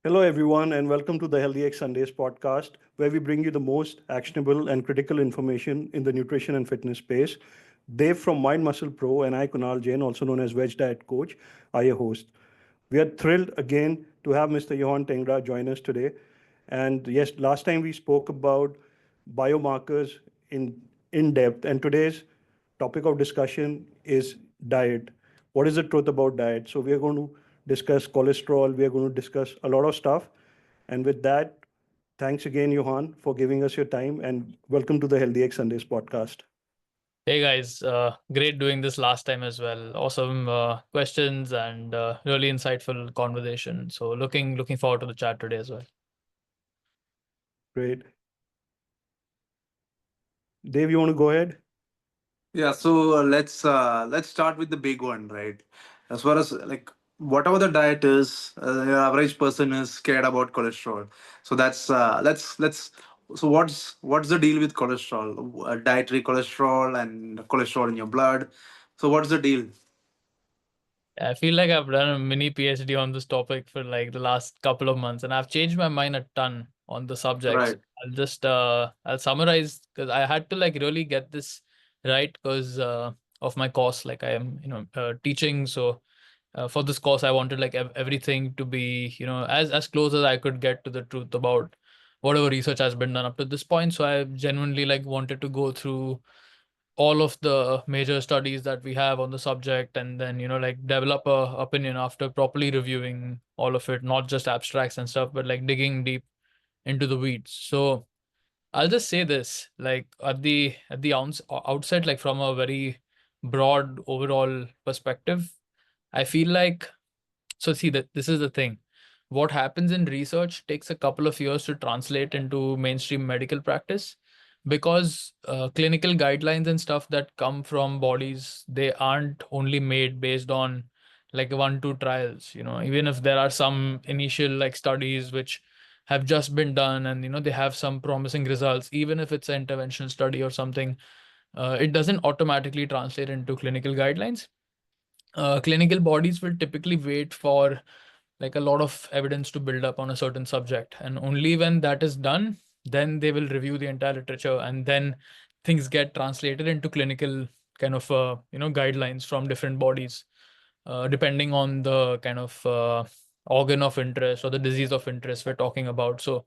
Hello, everyone, and welcome to the HealthyXSundays Podcast, where we bring you the most actionable and critical information in the nutrition and fitness space. Dave from Mind Muscle Pro and I, Kunal Jain, also known as Veg Diet Coach, are your hosts. We are thrilled again to have Mr. Yohan Tengra join us today. And yes, last time we spoke about biomarkers in depth, and today's topic of discussion is diet. What is the truth about diet? So we are going to discuss cholesterol. We are going to discuss a lot of stuff. And with that, thanks again, Johan, for giving us your time, and welcome to the Healthy X Sundays podcast. Hey guys, great doing this last time as well. Awesome questions and really insightful conversation. So looking forward to the chat today as well. Great. Dave, you want to go ahead? Yeah, so let's start with the big one, right? As far as like whatever the diet is, the average person is scared about cholesterol. So that's let's. So what's the deal with cholesterol? Dietary cholesterol and cholesterol in your blood. So what's the deal? I feel like I've done a mini PhD on this topic for like the last couple of months, and I've changed my mind a ton on the subject. So Right. I'll summarize because I had to like really get this right because of my course. Like I am teaching, so for this course I wanted like everything to be as close as I could get to the truth about whatever research has been done up to this point. So I genuinely like wanted to go through all of the major studies that we have on the subject, and then like develop a opinion after properly reviewing all of it, not just abstracts and stuff, but like digging deep into the weeds. So I'll just say this, like at the outset, like from a very broad overall perspective, I feel like, so see that this is the thing. What happens in research takes a couple of years to translate into mainstream medical practice, because clinical guidelines and stuff that come from bodies, they aren't only made based on like one, two trials. Even if there are some initial like studies which have just been done and they have some promising results, even if it's an interventional study or something, it doesn't automatically translate into clinical guidelines. Clinical bodies will typically wait for like a lot of evidence to build up on a certain subject, and only when that is done, then they will review the entire literature, and then things get translated into clinical kind of guidelines from different bodies, depending on the kind of organ of interest or the disease of interest we're talking about. So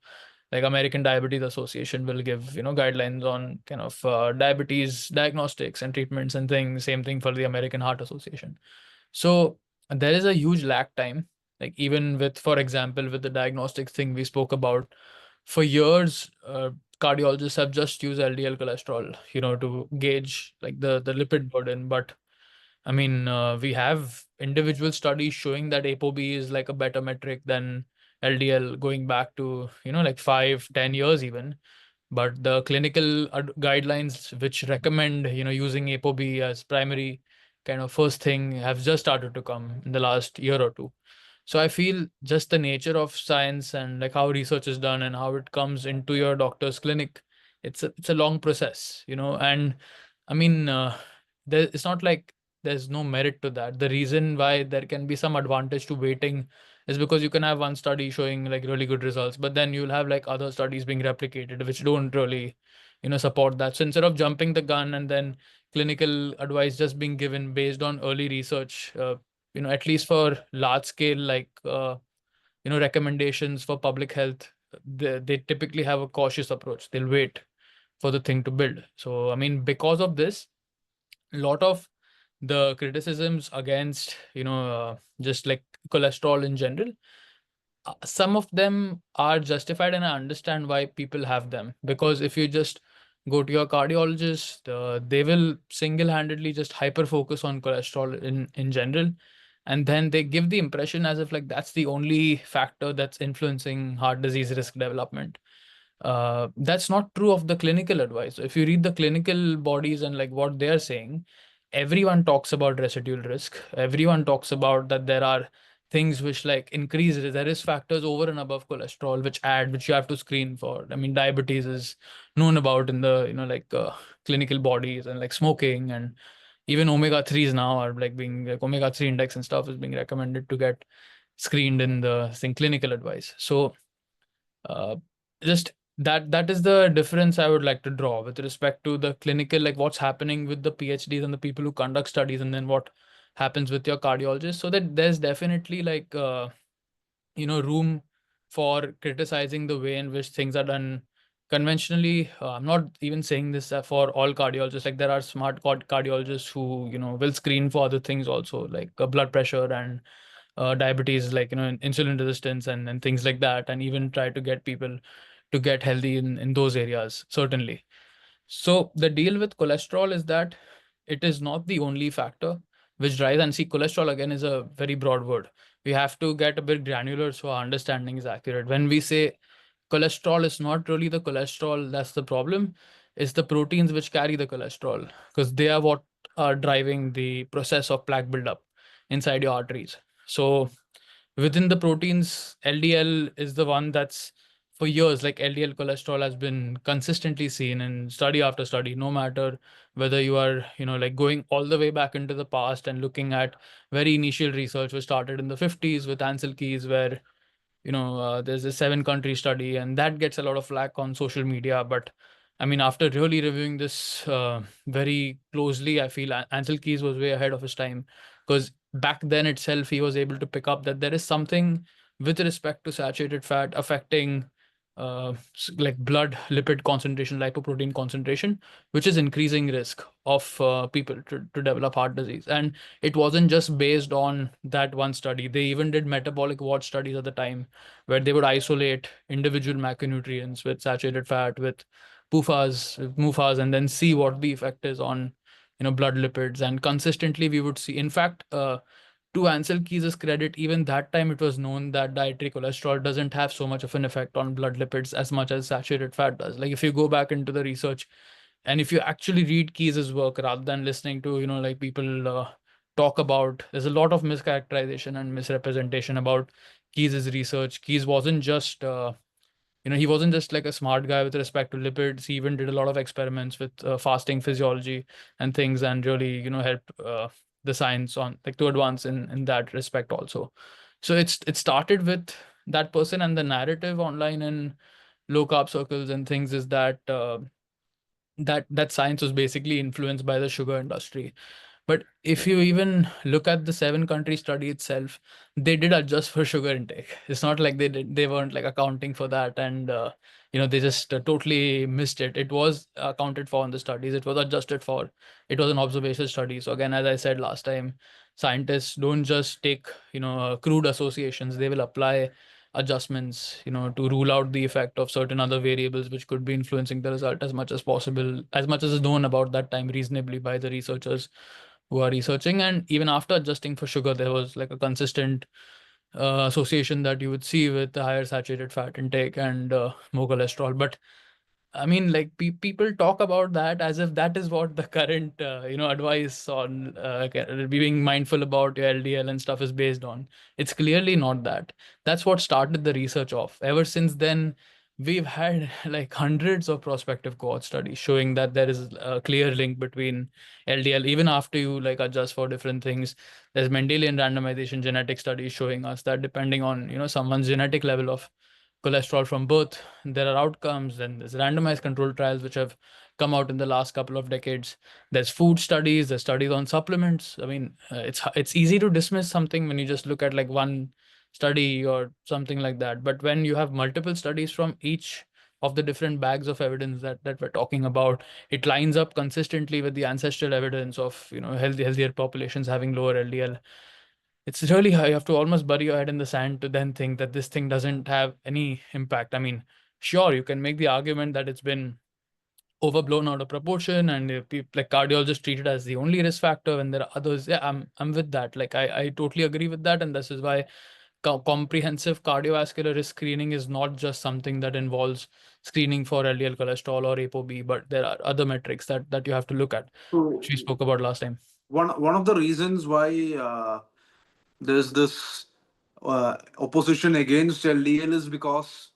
like American Diabetes Association will give guidelines on kind of diabetes diagnostics and treatments and things. Same thing for the American Heart Association. So there is a huge lag time. Like even with, for example, with the diagnostics thing we spoke about, for years, cardiologists have just used LDL cholesterol, to gauge like the lipid burden. But I mean, we have individual studies showing that ApoB is like a better metric than LDL, going back to like 5, 10 years even. But the clinical guidelines which recommend using ApoB as primary kind of first thing have just started to come in the last year or two. So I feel just the nature of science and like how research is done and how it comes into your doctor's clinic, it's a long process, and I mean, it's not like there's no merit to that. The reason why there can be some advantage to waiting is because you can have one study showing like really good results, but then you'll have like other studies being replicated which don't really support that. So instead of jumping the gun and then clinical advice just being given based on early research, at least for large scale like recommendations for public health, they typically have a cautious approach. They'll wait for the thing to build. So I mean, because of this, a lot of the criticisms against just like cholesterol in general, some of them are justified, and I understand why people have them. Because if you just go to your cardiologist, they will single-handedly just hyper focus on cholesterol in general, and then they give the impression as if like that's the only factor that's influencing heart disease risk development. That's not true of the clinical advice. If you read the clinical bodies and like what they're saying, everyone talks about residual risk. Everyone talks about that there are things which like increase the risk factors over and above cholesterol, which you have to screen for. I mean, diabetes is known about in the like clinical bodies, and like smoking, and even omega 3s now are like being like omega 3 index and stuff is being recommended to get. screened in the clinical advice. So uh, just that is the difference I would like to draw with respect to the clinical, like what's happening with the PhDs and the people who conduct studies, and then what happens with your cardiologist. So that there's definitely like room for criticizing the way in which things are done conventionally. I'm not even saying this for all cardiologists. Like there are smart cardiologists who will screen for other things also, like blood pressure and diabetes, like insulin resistance and things like that, and even try to get people to get healthy in those areas, certainly. So the deal with cholesterol is that it is not the only factor which drives. And see, cholesterol again is a very broad word. We have to get a bit granular so our understanding is accurate. When we say cholesterol, is not really the cholesterol that's the problem. It's the proteins which carry the cholesterol, because they are what are driving the process of plaque buildup inside your arteries. So within the proteins, LDL is the one that's, for years, like LDL cholesterol has been consistently seen in study after study, no matter whether you are, like going all the way back into the past and looking at very initial research which started in the 50s with Ansel Keys, where there's a 7 country study, and that gets a lot of flack on social media. But I mean, after really reviewing this very closely, I feel Ansel Keys was way ahead of his time, because back then itself he was able to pick up that there is something with respect to saturated fat affecting like blood lipid concentration, lipoprotein concentration, which is increasing risk of people to develop heart disease. And it wasn't just based on that one study. They even did metabolic watch studies at the time, where they would isolate individual macronutrients with saturated fat, with MUFAs, and then see what the effect is on blood lipids. And consistently we would see, in fact, to Ansel Keys' credit, even that time it was known that dietary cholesterol doesn't have so much of an effect on blood lipids as much as saturated fat does. Like if you go back into the research, and if you actually read Keys' work rather than listening to like people talk about, there's a lot of mischaracterization and misrepresentation about Keys' research. Keys wasn't just he wasn't just like a smart guy with respect to lipids. He even did a lot of experiments with fasting physiology and things, and really helped the science on, like, to advance in that respect also. So it started with that person, and the narrative online in low carb circles and things is that that science was basically influenced by the sugar industry. But if you even look at the 7 country study itself, they did adjust for sugar intake. It's not like they weren't like accounting for that, and they just totally missed it. It was accounted for in the studies. It was adjusted for. It was an observational study. So again, as I said last time, scientists don't just take crude associations. They will apply adjustments to rule out the effect of certain other variables which could be influencing the result as much as possible, as much as is known about that time reasonably by the researchers who are researching. And even after adjusting for sugar, there was like a consistent association that you would see with the higher saturated fat intake and more cholesterol. But I mean, like people talk about that as if that is what the current, advice on being mindful about your LDL and stuff is based on. It's clearly not that. That's what started the research off. Ever since then, we've had like hundreds of prospective cohort studies showing that there is a clear link between LDL, even after you like adjust for different things. There's Mendelian randomization genetic studies showing us that depending on, someone's genetic level of cholesterol from birth, there are outcomes. And there's randomized controlled trials which have come out in the last couple of decades. There's food studies, there's studies on supplements. I mean, it's easy to dismiss something when you just look at like one study or something like that. But when you have multiple studies from each of the different bags of evidence that we're talking about, it lines up consistently with the ancestral evidence of healthier populations having lower LDL. It's really, you have to almost bury your head in the sand to then think that this thing doesn't have any impact. I mean, sure, you can make the argument that it's been overblown out of proportion, and people like cardiologists treat it as the only risk factor when there are others. Yeah, I'm with that. Like I totally agree with that, and this is why comprehensive cardiovascular risk screening is not just something that involves screening for LDL cholesterol or ApoB, but there are other metrics that you have to look at, So which we spoke about last time. one of the reasons why there's this opposition against LDL is because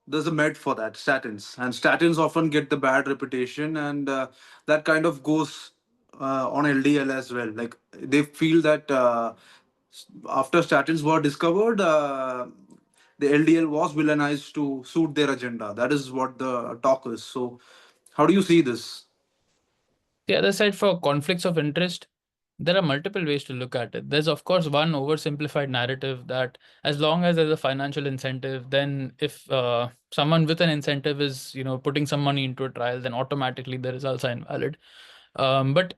there's a med for that, statins, and statins often get the bad reputation, and that kind of goes on LDL as well. Like they feel that After statins were discovered, the LDL was villainized to suit their agenda. That is what the talk is. So, how do you see this? The other side, for conflicts of interest, there are multiple ways to look at it. There's, of course, one oversimplified narrative that as long as there's a financial incentive, then if someone with an incentive is, putting some money into a trial, then automatically the results are invalid. But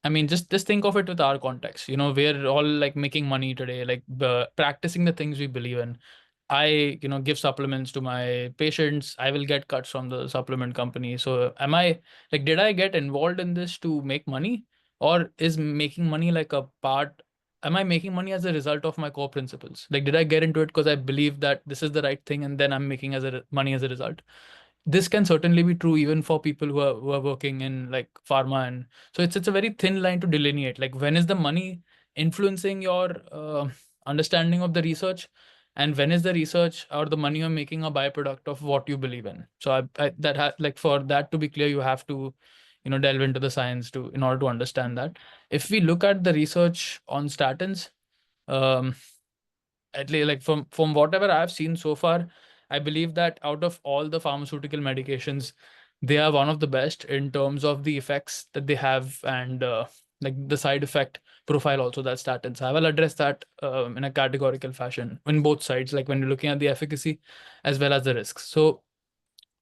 I mean, just think of it with our context. We're all like making money today, like practicing the things we believe in. I, give supplements to my patients. I will get cuts from the supplement company. So am I like, did I get involved in this to make money, or is making money like a part? Am I making money as a result of my core principles? Like, did I get into it because I believe that this is the right thing, and then I'm making money as a result? This can certainly be true even for people who are working in like pharma, and so it's a very thin line to delineate. Like, when is the money influencing your understanding of the research, and when is the research or the money you're making a byproduct of what you believe in? So like, for that to be clear, you have to delve into the science to in order to understand that. If we look at the research on statins, um, at least like from whatever I've seen so far, I believe that out of all the pharmaceutical medications, they are one of the best in terms of the effects that they have, and like the side effect profile also that statins have. I'll address that in a categorical fashion in both sides, like when you're looking at the efficacy as well as the risks. So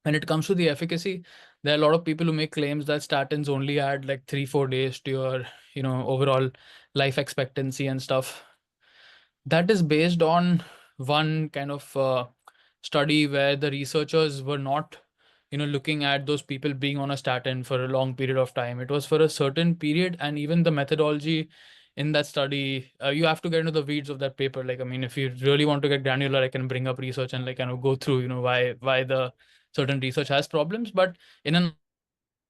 when it comes to the efficacy, there are a lot of people who make claims that statins only add like 3-4 days to your overall life expectancy and stuff. That is based on one kind of study where the researchers were not looking at those people being on a statin for a long period of time. It was for a certain period, and even the methodology in that study, you have to get into the weeds of that paper. Like, I mean, if you really want to get granular, I can bring up research and like kind of go through why the certain research has problems. But in a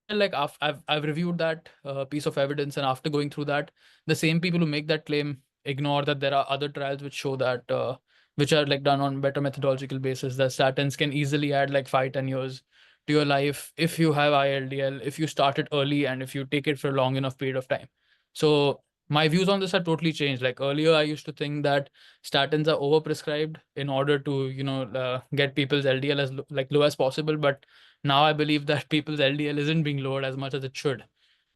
like, I've reviewed that piece of evidence, and after going through that, the same people who make that claim ignore that there are other trials which show that which are like done on better methodological basis, that statins can easily add like 5-10 years to your life if you have ILDL, if you start it early, and if you take it for a long enough period of time. So my views on this have totally changed. Like, earlier I used to think that statins are overprescribed in order to get people's LDL as low as possible, but now I believe that people's LDL isn't being lowered as much as it should.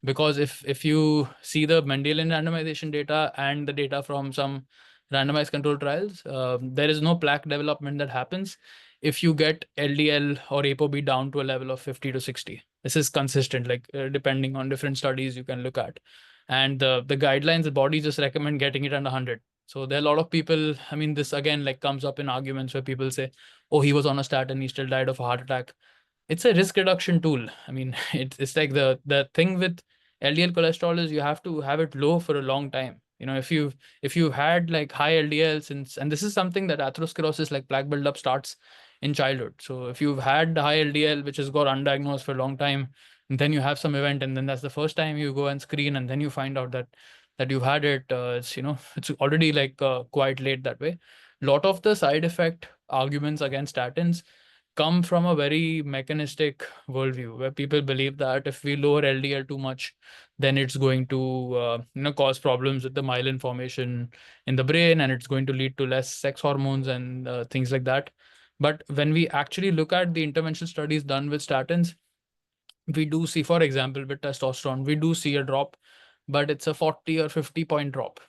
Because if you see the Mendelian randomization data and the data from some randomized control trials, there is no plaque development that happens if you get LDL or ApoB down to a level of 50 to 60. This is consistent, like depending on different studies you can look at. And the guidelines, the body just recommend getting it under 100. So there are a lot of people, I mean, this again like comes up in arguments where people say, oh, he was on a statin, he still died of a heart attack. It's a risk reduction tool. I mean, it's like the thing with LDL cholesterol is you have to have it low for a long time. If you had like high LDL since, and this is something that atherosclerosis, like plaque buildup, starts in childhood. So if you've had high LDL which has got undiagnosed for a long time, and then you have some event, and then that's the first time you go and screen, and then you find out that you've had it, it's already like quite late that way. Lot of the side effect arguments against statins come from a very mechanistic worldview, where people believe that if we lower LDL too much, then it's going to cause problems with the myelin formation in the brain, and it's going to lead to less sex hormones and things like that. But when we actually look at the intervention studies done with statins, we do see, for example, with testosterone, we do see a drop, but it's a 40 or 50 point drop,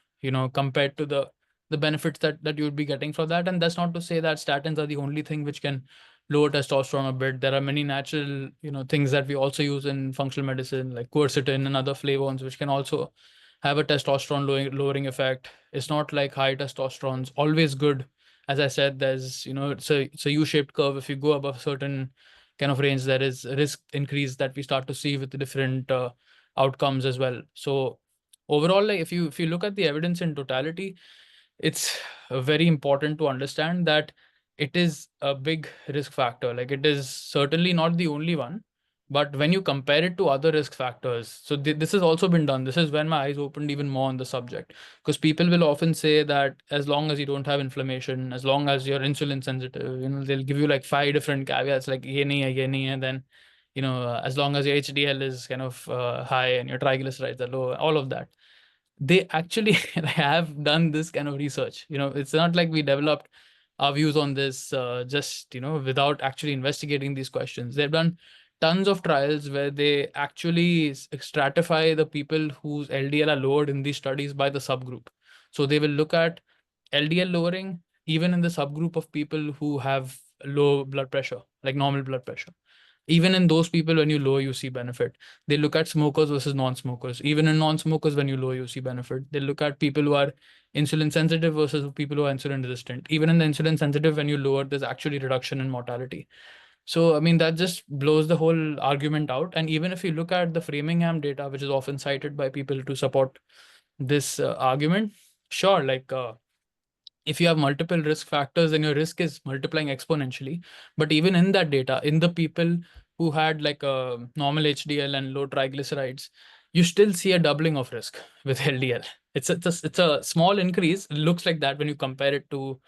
compared to the benefits that you would be getting for that. And that's not to say that statins are the only thing which can lower testosterone a bit. There are many natural, things that we also use in functional medicine, like quercetin and other flavones, which can also have a testosterone lowering effect. It's not like high testosterone's always good. As I said, there's, it's a U-shaped curve. If you go above a certain kind of range, there is a risk increase that we start to see with the different outcomes as well. So overall, like, if you look at the evidence in totality, it's very important to understand that it is a big risk factor. Like, it is certainly not the only one, but when you compare it to other risk factors, so this has also been done. This is when my eyes opened even more on the subject, because people will often say that as long as you don't have inflammation, as long as you're insulin sensitive, they'll give you like 5 different caveats, like ye nahi hai, ye nahi hai, then as long as your HDL is kind of high and your triglycerides are low, all of that. they actually have done this kind of research. It's not like we developed our views on this just without actually investigating these questions. They've done tons of trials where they actually stratify the people whose LDL are lowered in these studies by the subgroup. So they will look at LDL lowering even in the subgroup of people who have low blood pressure, like normal blood pressure. Even in those people, when you lower, you see benefit. They look at smokers versus non-smokers. Even in non-smokers, when you lower, you see benefit. They look at people who are insulin sensitive versus people who are insulin resistant. Even in the insulin sensitive, when you lower, there's actually reduction in mortality. So, I mean, that just blows the whole argument out. And even if you look at the Framingham data, which is often cited by people to support this argument, sure, like if you have multiple risk factors, then your risk is multiplying exponentially. But even in that data, in the people who had like a normal HDL and low triglycerides, you still see a doubling of risk with LDL. It's a small increase. It looks like that when you compare it to,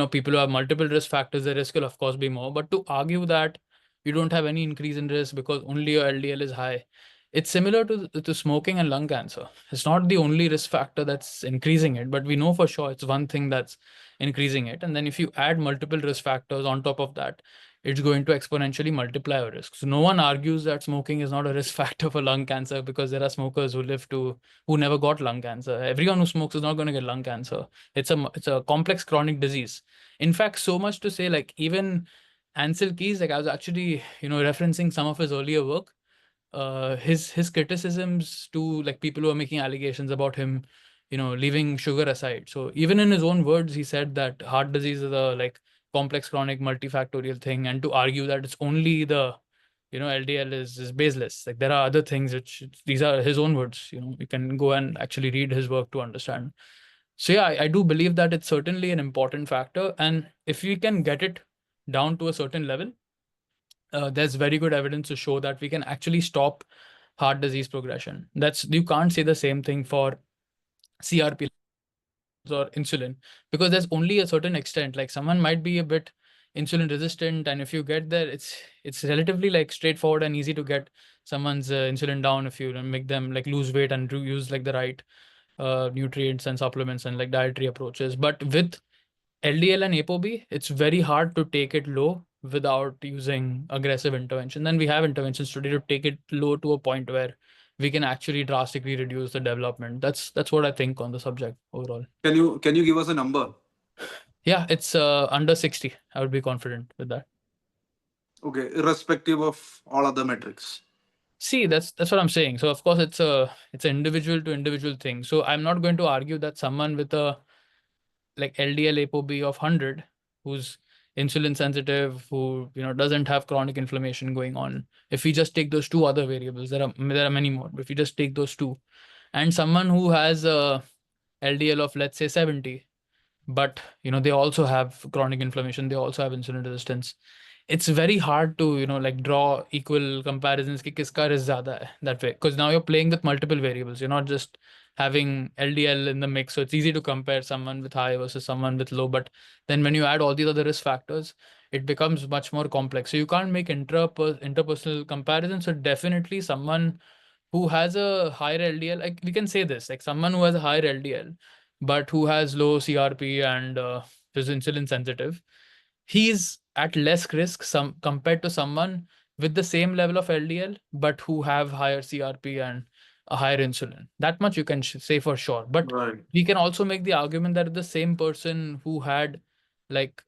people who have multiple risk factors, the risk will of course be more. But to argue that you don't have any increase in risk because only your LDL is high, it's similar to smoking and lung cancer. It's not the only risk factor that's increasing it, but we know for sure it's one thing that's increasing it. And then if you add multiple risk factors on top of that, it's going to exponentially multiply your risk. So no one argues that smoking is not a risk factor for lung cancer because there are smokers who never got lung cancer. Everyone who smokes is not going to get lung cancer. It's a complex chronic disease. In fact, so much to say, like even Ansel Keys, like I was actually, referencing some of his earlier work. His criticisms to like people who are making allegations about him, leaving sugar aside. So even in his own words, he said that heart disease is a like complex chronic multifactorial thing, and to argue that it's only the LDL is baseless. Like there are other things which these are his own words. You can go and actually read his work to understand. So yeah, I do believe that it's certainly an important factor, and if we can get it down to a certain level, there's very good evidence to show that we can actually stop heart disease progression. You can't say the same thing for CRP or insulin because there's only a certain extent. Like someone might be a bit insulin resistant, and if you get there, it's relatively like straightforward and easy to get someone's insulin down if you make them like lose weight and use like the right nutrients and supplements and like dietary approaches. But with LDL and ApoB, it's very hard to take it low without using aggressive intervention. Then we have interventions today to take it low to a point where we can actually drastically reduce the development. That's what I think on the subject overall. Can you give us a number? Yeah, it's under 60. I would be confident with that. Okay, irrespective of all other metrics. See, that's what I'm saying. So of course it's an individual to individual thing. So I'm not going to argue that someone with a like LDL ApoB of 100 who's insulin sensitive, who doesn't have chronic inflammation going on, if we just take those two other variables, there are many more, but if you just take those two, and someone who has a LDL of let's say 70, but they also have chronic inflammation, they also have insulin resistance, it's very hard to like draw equal comparisons ki kiska risk zyada hai that way, because now you're playing with multiple variables. You're not just having LDL in the mix, so it's easy to compare someone with high versus someone with low. But then when you add all these other risk factors, it becomes much more complex. So you can't make interpersonal comparisons. So definitely someone who has a higher LDL, like we can say this, like someone who has a higher LDL but who has low CRP and is insulin sensitive, he's at less risk compared to someone with the same level of LDL but who have higher CRP and a higher insulin. That much you can say for sure. But Right. we can also make the argument that the same person who had like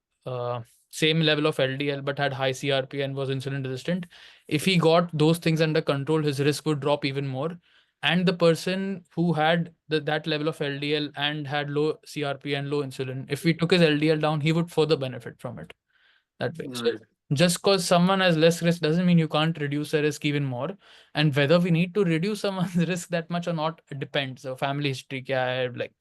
same level of LDL but had high CRP and was insulin resistant, if he got those things under control, his risk would drop even more. And the person who had that level of LDL and had low CRP and low insulin, if we took his LDL down, he would further benefit from it that way. So Right. just because someone has less risk doesn't mean you can't reduce the risk even more. And whether we need to reduce someone's risk that much or not, it depends. So family history, kya hai, like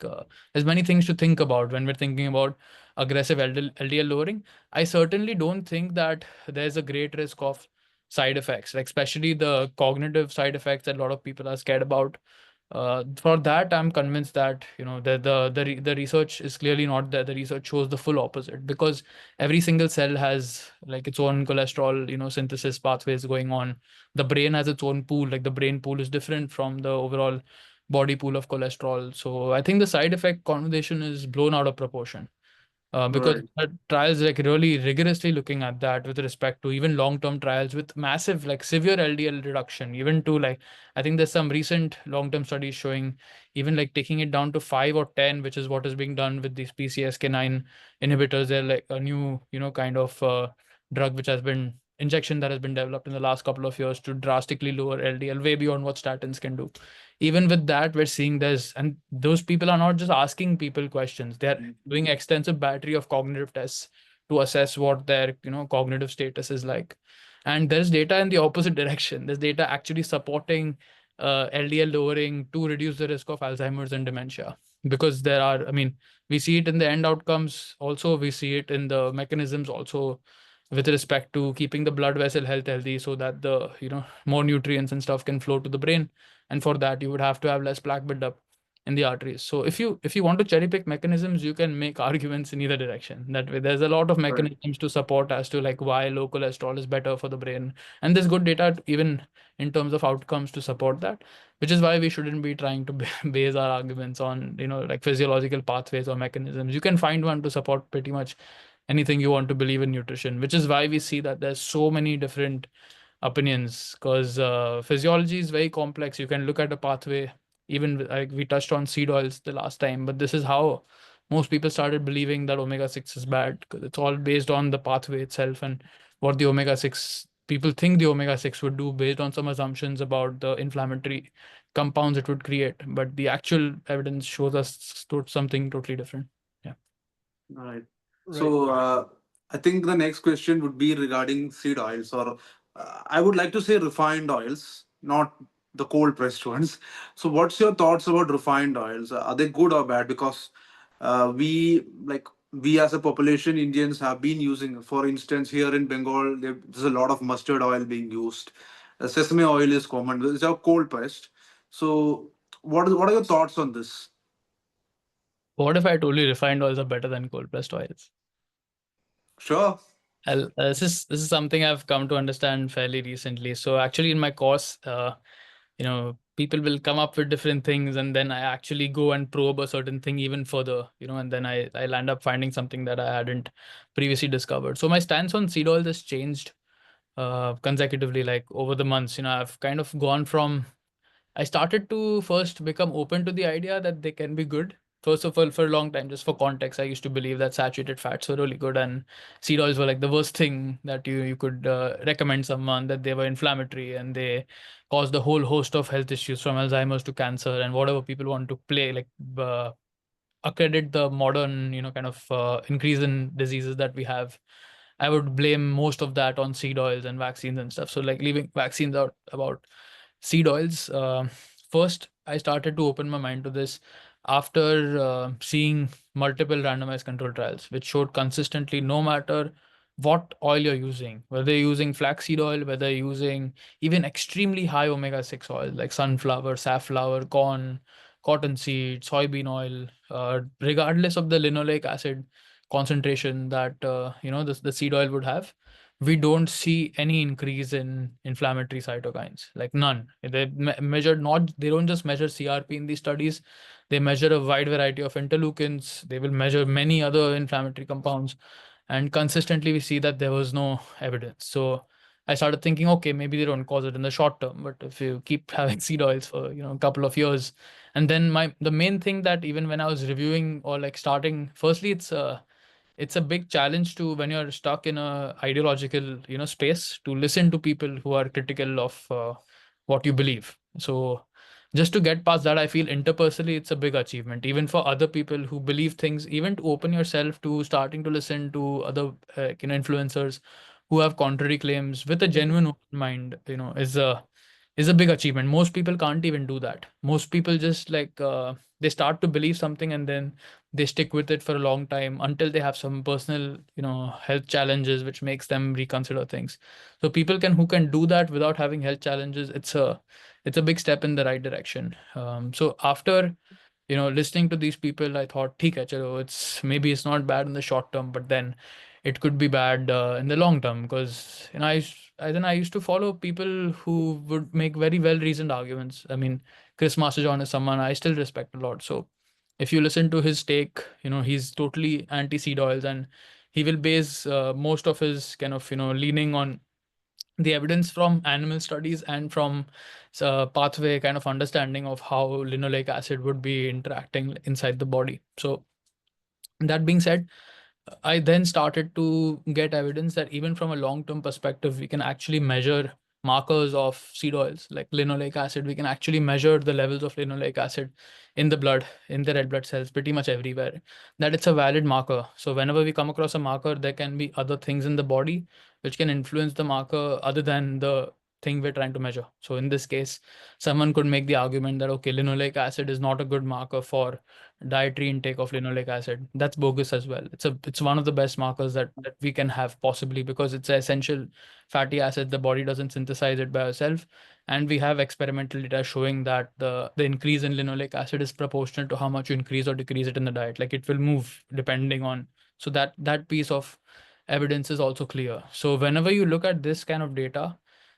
there's many things to think about when we're thinking about aggressive LDL lowering. I certainly don't think that there's a great risk of side effects, like especially the cognitive side effects that a lot of people are scared about. For that, I'm convinced that the research is clearly not there. The research shows the full opposite, because every single cell has like its own cholesterol synthesis pathways going on. The brain has its own pool. Like the brain pool is different from the overall body pool of cholesterol. So I think the side effect conversation is blown out of proportion. Because Right. trials like really rigorously looking at that with respect to even long-term trials with massive like severe LDL reduction, even to like I think there's some recent long-term studies showing even like taking it down to 5 or 10, which is what is being done with these PCSK9 inhibitors. They're like a new kind of drug which has been injection that has been developed in the last couple of years to drastically lower LDL way beyond what statins can do. Even with that, we're seeing this, and those people are not just asking people questions, they're doing extensive battery of cognitive tests to assess what their cognitive status is like. And there's data in the opposite direction. There's data actually supporting LDL lowering to reduce the risk of Alzheimer's and dementia. Because there are, I mean, we see it in the end outcomes also, we see it in the mechanisms also, with respect to keeping the blood vessel health healthy so that the more nutrients and stuff can flow to the brain. And for that you would have to have less plaque buildup in the arteries. So if you want to cherry pick mechanisms, you can make arguments in either direction. That way there's a lot of Right. mechanisms to support as to like why low cholesterol is better for the brain, and there's good data even in terms of outcomes to support that, which is why we shouldn't be trying to base our arguments on like physiological pathways or mechanisms. You can find one to support pretty much anything you want to believe in nutrition, which is why we see that there's so many different opinions, because physiology is very complex. You can look at a pathway, even like we touched on seed oils the last time, but this is how most people started believing that omega-6 is bad, because it's all based on the pathway itself and what the omega-6 people think the omega-6 would do based on some assumptions about the inflammatory compounds it would create, but the actual evidence shows us something totally different. Yeah. Right. Right. So I think the next question would be regarding seed oils, or I would like to say refined oils, not the cold pressed ones. So what's your thoughts about refined oils? Are they good or bad? Because we as a population, Indians have been using. For instance, here in Bengal, there's a lot of mustard oil being used. Sesame oil is common. These are cold pressed. So what are your thoughts on this? What if I told you refined oils are better than cold pressed oils? Sure. This is something I've come to understand fairly recently. So actually, in my course, people will come up with different things, and then I actually go and probe a certain thing even further, and then I'll end up finding something that I hadn't previously discovered. So my stance on seed oil has changed consecutively, like over the months. I've kind of gone from I started to first become open to the idea that they can be good. First of all, for a long time, just for context, I used to believe that saturated fats were really good and seed oils were like the worst thing that you could recommend someone, that they were inflammatory and they caused a whole host of health issues from Alzheimer's to cancer and whatever people want to play, like accredit the modern, kind of increase in diseases that we have. I would blame most of that on seed oils and vaccines and stuff. So like leaving vaccines out about seed oils. First, I started to open my mind to this after seeing multiple randomized control trials, which showed consistently no matter what oil you're using, whether you're using flaxseed oil, whether you're using even extremely high omega-6 oil like sunflower, safflower, corn, cottonseed, soybean oil, regardless of the linoleic acid concentration that the seed oil would have, we don't see any increase in inflammatory cytokines, like none. They measured not, they don't just measure CRP in these studies, they measure a wide variety of interleukins, they will measure many other inflammatory compounds, and consistently we see that there was no evidence. So I started thinking, okay, maybe they don't cause it in the short term, but if you keep having seed oils for a couple of years, and then the main thing that even when I was reviewing or like starting, firstly, it's a big challenge to when you're stuck in a ideological space to listen to people who are critical of what you believe. So just to get past that, I feel interpersonally it's a big achievement even for other people who believe things, even to open yourself to starting to listen to other influencers who have contrary claims with a genuine open mind, is a big achievement. Most people can't even do that. Most people just like they start to believe something and then they stick with it for a long time until they have some personal health challenges which makes them reconsider things. So people who can do that without having health challenges, it's a big step in the right direction. So after listening to these people, I thought, okay, chalo, it's not bad in the short term, but then it could be bad in the long term. Because I used to follow people who would make very well reasoned arguments. I mean, Chris Masterjohn is someone I still respect a lot. So if you listen to his take, he's totally anti seed oils, and he will base most of his kind of leaning on the evidence from animal studies and from pathway kind of understanding of how linoleic acid would be interacting inside the body. So that being said, I then started to get evidence that even from a long-term perspective, we can actually measure markers of seed oils like linoleic acid. We can actually measure the levels of linoleic acid in the blood, in the red blood cells, pretty much everywhere. That it's a valid marker. So whenever we come across a marker, there can be other things in the body which can influence the marker other than the thing we're trying to measure. So in this case, someone could make the argument that, okay, linoleic acid is not a good marker for dietary intake of linoleic acid. That's bogus as well. It's one of the best markers that we can have possibly, because it's an essential fatty acid. The body doesn't synthesize it by itself, and we have experimental data showing that the increase in linoleic acid is proportional to how much you increase or decrease it in the diet. Like, it will move depending on, so that piece of evidence is also clear. So whenever you look at this kind of data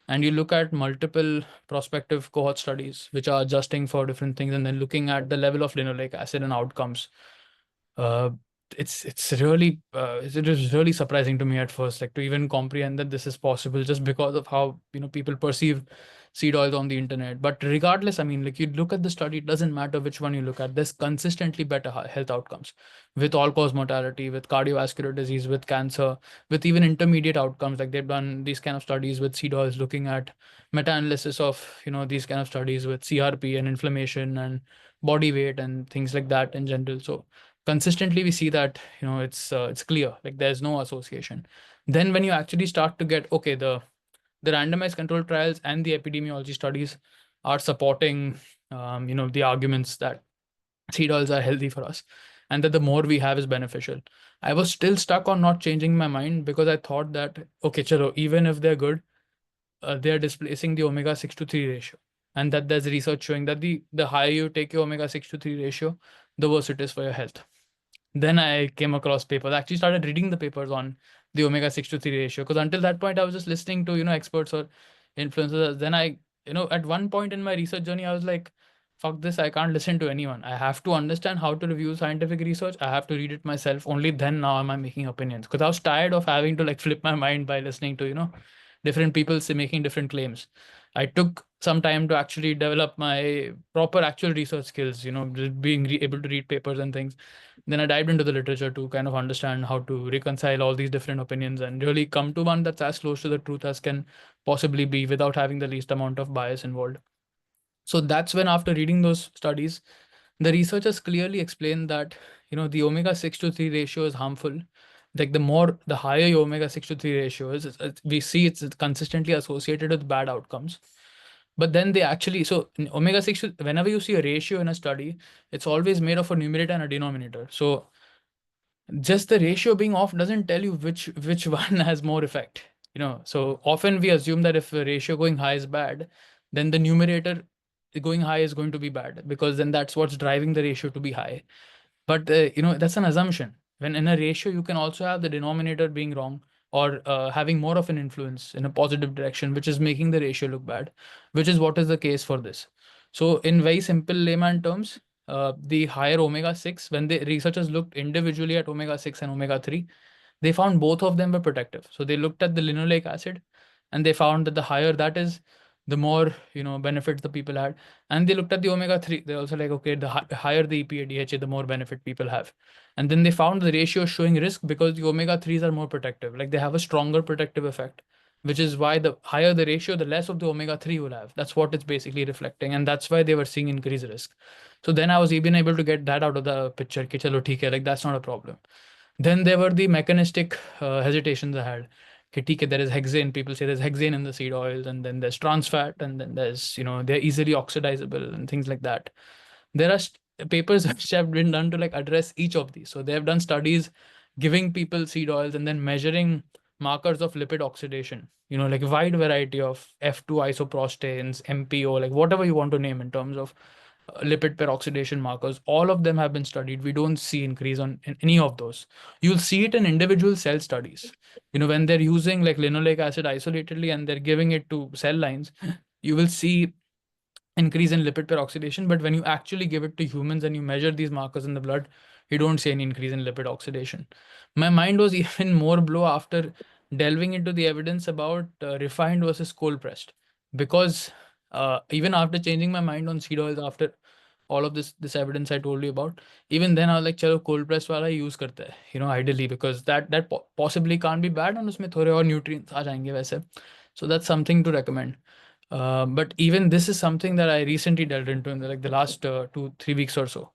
and you look at multiple prospective cohort studies which are adjusting for different things and then looking at the level of linoleic acid and outcomes, uh, it is really surprising to me at first, like, to even comprehend that this is possible just because of how people perceive seed oils on the internet. But regardless, I mean, like, you look at the study, it doesn't matter which one you look at, there's consistently better health outcomes with all-cause mortality, with cardiovascular disease, with cancer, with even intermediate outcomes. Like, they've done these kind of studies with seed oils, looking at meta-analysis of these kind of studies with CRP and inflammation and body weight and things like that in general. So consistently we see that it's clear, like, there's no association. Then when you actually start to get, okay, the randomized controlled trials and the epidemiology studies are supporting the arguments that seed oils are healthy for us and that the more we have is beneficial. I was still stuck on not changing my mind, because I thought that, okay, chalo, even if they're good, they're displacing the omega-6 to 3 ratio, and that there's research showing that the higher you take your omega-6 to 3 ratio, the worse it is for your health. Then I came across papers. I actually started reading the papers on the omega-6 to 3 ratio, because until that point I was just listening to experts or influencers. Then I at one point in my research journey, I was like, fuck this, I can't listen to anyone. I have to understand how to review scientific research. I have to read it myself. Only then now am I making opinions, because I was tired of having to, like, flip my mind by listening to different people making different claims. I took some time to actually develop my proper actual research skills, just being able to read papers and things. Then I dived into the literature to kind of understand how to reconcile all these different opinions and really come to one that's as close to the truth as can possibly be without having the least amount of bias involved. So that's when, after reading those studies, the researchers clearly explained that the omega-6 to 3 ratio is harmful. Like, the higher your omega-6 to 3 ratio is, we see it's consistently associated with bad outcomes. But then they actually, so in omega-6, whenever you see a ratio in a study, it's always made of a numerator and a denominator. So just the ratio being off doesn't tell you which one has more effect. So often we assume that if the ratio going high is bad, then the numerator going high is going to be bad, because then that's what's driving the ratio to be high. But that's an assumption. When in a ratio, you can also have the denominator being wrong, or having more of an influence in a positive direction, which is making the ratio look bad, which is what is the case for this. So in very simple layman terms, the higher omega-6, when the researchers looked individually at omega-6 and omega-3, they found both of them were protective. So they looked at the linoleic acid, and they found that the higher that is, the more benefits the people had. And they looked at the omega-3. They're also like, okay, the higher the EPA DHA, the more benefit people have. And then they found the ratio showing risk, because the omega-3s are more protective. Like, they have a stronger protective effect, which is why the higher the ratio, the less of the omega-3 will have. That's what it's basically reflecting. And that's why they were seeing increased risk. So then I was even able to get that out of the picture. Ki chalo, theek hai, like, that's not a problem. Then there were the mechanistic hesitations I had. Okay, there is hexane. People say there's hexane in the seed oils, and then there's trans fat, and then there's, they're easily oxidizable and things like that. There are papers which have been done to, like, address each of these. So they have done studies giving people seed oils and then measuring markers of lipid oxidation, like a wide variety of F2 isoprostanes, MPO, like whatever you want to name in terms of lipid peroxidation markers, all of them have been studied. We don't see increase in any of those. You'll see it in individual cell studies. When they're using like linoleic acid isolatedly and they're giving it to cell lines, you will see increase in lipid peroxidation. But when you actually give it to humans and you measure these markers in the blood, you don't see any increase in lipid oxidation. My mind was even more blown after delving into the evidence about refined versus cold pressed, because even after changing my mind on seed oils after all of this evidence I told you about, even then I was like, chalo cold pressed wala he use करते हैं, ideally, because that possibly can't be bad and उसमें थोड़े और nutrients आ जाएंगे वैसे. So that's something to recommend. But even this is something that I recently delved into in the last 2-3 weeks or so.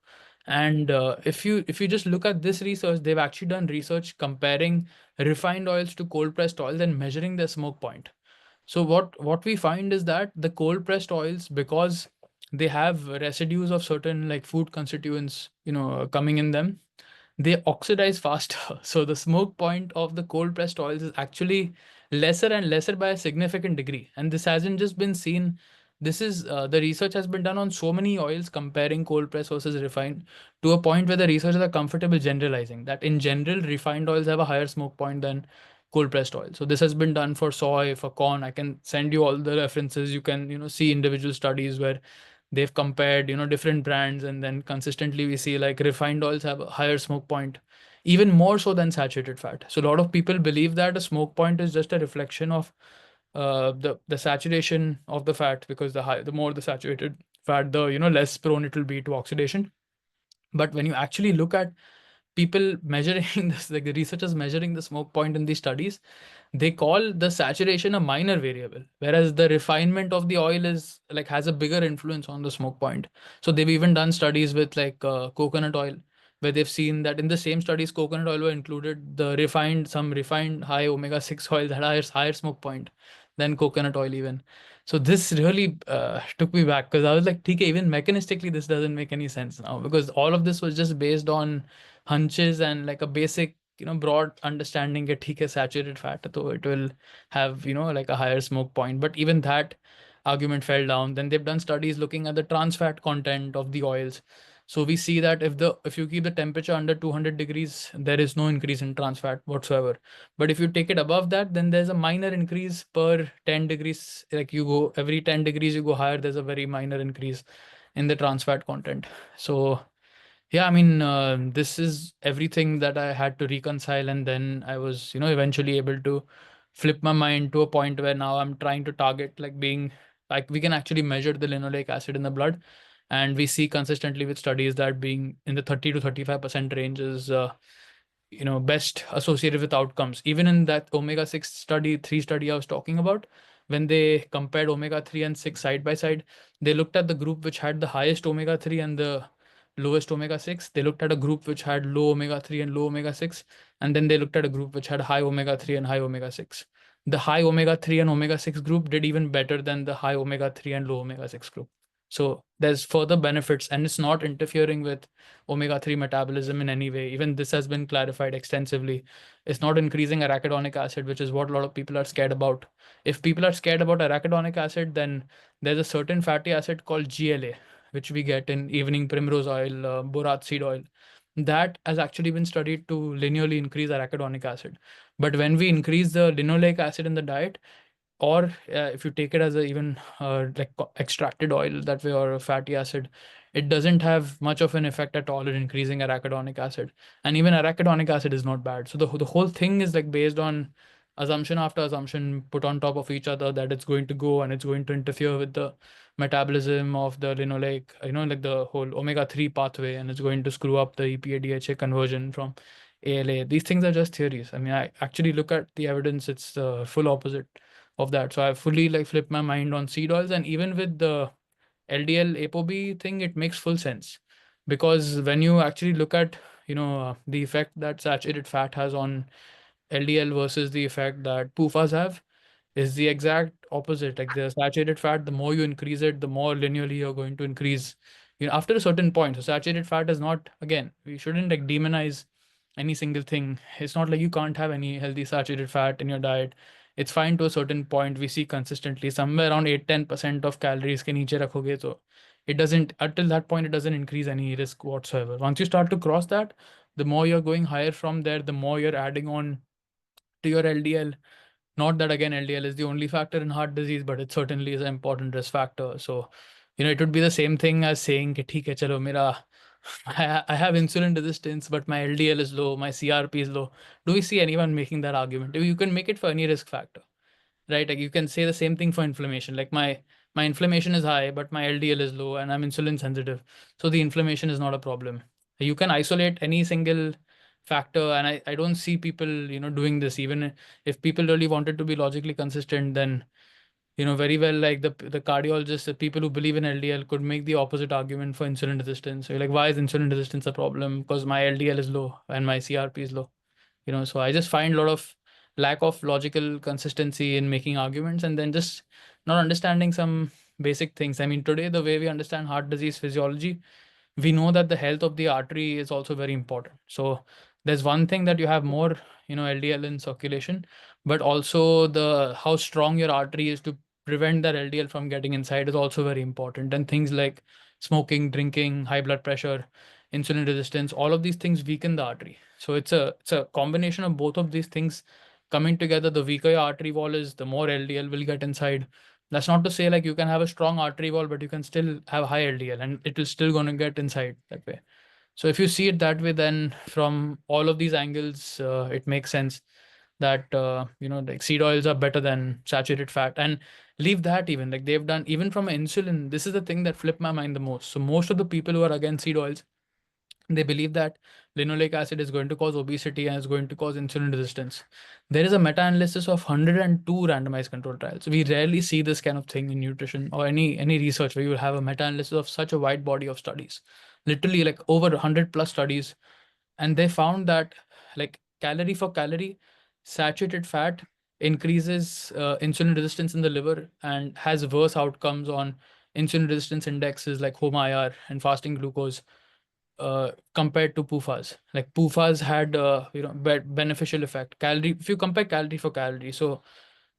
And if you just look at this research, they've actually done research comparing refined oils to cold pressed oils and measuring their smoke point. So what we find is that the cold pressed oils, because they have residues of certain like food constituents, coming in them, they oxidize faster. So the smoke point of the cold pressed oils is actually lesser and lesser by a significant degree. And this hasn't just been seen. This is the research has been done on so many oils comparing cold press versus refined, to a point where the researchers are comfortable generalizing that in general refined oils have a higher smoke point than cold pressed oil. So this has been done for soy, for corn. I can send you all the references. You can see individual studies where they've compared different brands, and then consistently we see like refined oils have a higher smoke point, even more so than saturated fat. So a lot of people believe that a smoke point is just a reflection of the saturation of the fat, because the more the saturated fat, the less prone it will be to oxidation. But when you actually look at people measuring this, like the researchers measuring the smoke point in these studies, they call the saturation a minor variable, whereas the refinement of the oil is like has a bigger influence on the smoke point. So they've even done studies with like coconut oil, where they've seen that in the same studies coconut oil were included, some refined high omega-6 oils had higher smoke point than coconut oil even. So this really took me back, because I was like, okay, even mechanistically this doesn't make any sense now, because all of this was just based on hunches and like a basic broad understanding that ठीक है saturated fat so it will have like a higher smoke point. But even that argument fell down. Then they've done studies looking at the trans fat content of the oils. So we see that if you keep the temperature under 200 degrees, there is no increase in trans fat whatsoever. But if you take it above that, then there's a minor increase per 10 degrees. Like you go every 10 degrees you go higher, there's a very minor increase in the trans fat content. So yeah, I mean, this is everything that I had to reconcile, and then I was, eventually able to flip my mind to a point where now I'm trying to target like being like we can actually measure the linoleic acid in the blood, and we see consistently with studies that being in the 30 to 35% range is best associated with outcomes. Even in that omega-6 study, 3 study I was talking about, when they compared omega-3 and 6 side by side, they looked at the group which had the highest omega-3 and the lowest omega-6. They looked at a group which had low omega-3 and low omega-6, and then they looked at a group which had high omega-3 and high omega-6. The high omega-3 and omega-6 group did even better than the high omega-3 and low omega-6 group. So there's further benefits, and it's not interfering with omega-3 metabolism in any way. Even this has been clarified extensively. It's not increasing arachidonic acid, which is what a lot of people are scared about. If people are scared about arachidonic acid, then there's a certain fatty acid called GLA, which we get in evening primrose oil, borax seed oil. That has actually been studied to linearly increase arachidonic acid. But when we increase the linoleic acid in the diet, or if you take it as a even like extracted oil that way, or a fatty acid, it doesn't have much of an effect at all in increasing arachidonic acid. And even arachidonic acid is not bad. So the whole thing is like based on assumption after assumption put on top of each other, that it's going to go and it's going to interfere with the metabolism of the linoleic, like the whole omega-3 pathway, and it's going to screw up the EPA DHA conversion from ALA. These things are just theories. I mean, I actually look at the evidence, it's the full opposite of that. So I fully like flipped my mind on seed oils, and even with the LDL ApoB thing, it makes full sense, because when you actually look at the effect that saturated fat has on LDL versus the effect that PUFAs have, is the exact opposite. Like the saturated fat, the more you increase it, the more linearly you're going to increase after a certain point. So saturated fat is not, again, we shouldn't like demonize any single thing. It's not like you can't have any healthy saturated fat in your diet. It's fine to a certain point. We see consistently somewhere around 8-10% of calories के नीचे रखोगे तो it doesn't, until that point, it doesn't increase any risk whatsoever. Once you start to cross that, the more you're going higher from there, the more you're adding on to your LDL. Not that again LDL is the only factor in heart disease, but it certainly is an important risk factor. So, it would be the same thing as saying, कि ठीक है चलो मेरा I have insulin resistance, but my LDL is low, my CRP is low. Do we see anyone making that argument? You can make it for any risk factor, right? Like you can say the same thing for inflammation. Like my inflammation is high, but my LDL is low and I'm insulin sensitive. So the inflammation is not a problem. You can isolate any single factor, and I don't see people, doing this. Even if people really wanted to be logically consistent, then very well, like the cardiologists, the people who believe in LDL could make the opposite argument for insulin resistance. So you're like, why is insulin resistance a problem? Because my LDL is low and my CRP is low. So I just find a lot of lack of logical consistency in making arguments, and then just not understanding some basic things. I mean, today, the way we understand heart disease physiology, we know that the health of the artery is also very important. So there's one thing that you have more, LDL in circulation, but also the how strong your artery is to prevent that LDL from getting inside is also very important. And things like smoking, drinking, high blood pressure, insulin resistance, all of these things weaken the artery. So it's a combination of both of these things coming together. The weaker your artery wall is, the more LDL will get inside. That's not to say like you can have a strong artery wall, but you can still have high LDL and it is still going to get inside that way. So if you see it that way, then from all of these angles, it makes sense that, like seed oils are better than saturated fat. And leave that, even like they've done, even from insulin, this is the thing that flipped my mind the most. So most of the people who are against seed oils, they believe that linoleic acid is going to cause obesity and is going to cause insulin resistance. There is a meta-analysis of 102 randomized control trials. We rarely see this kind of thing in nutrition or any research where you will have a meta-analysis of such a wide body of studies, literally like over 100 plus studies. And they found that, like, calorie for calorie, saturated fat increases insulin resistance in the liver and has worse outcomes on insulin resistance indexes like HOMA-IR and fasting glucose compared to PUFAs. Like PUFAs had beneficial effect. Calorie, if you compare calorie for calorie. So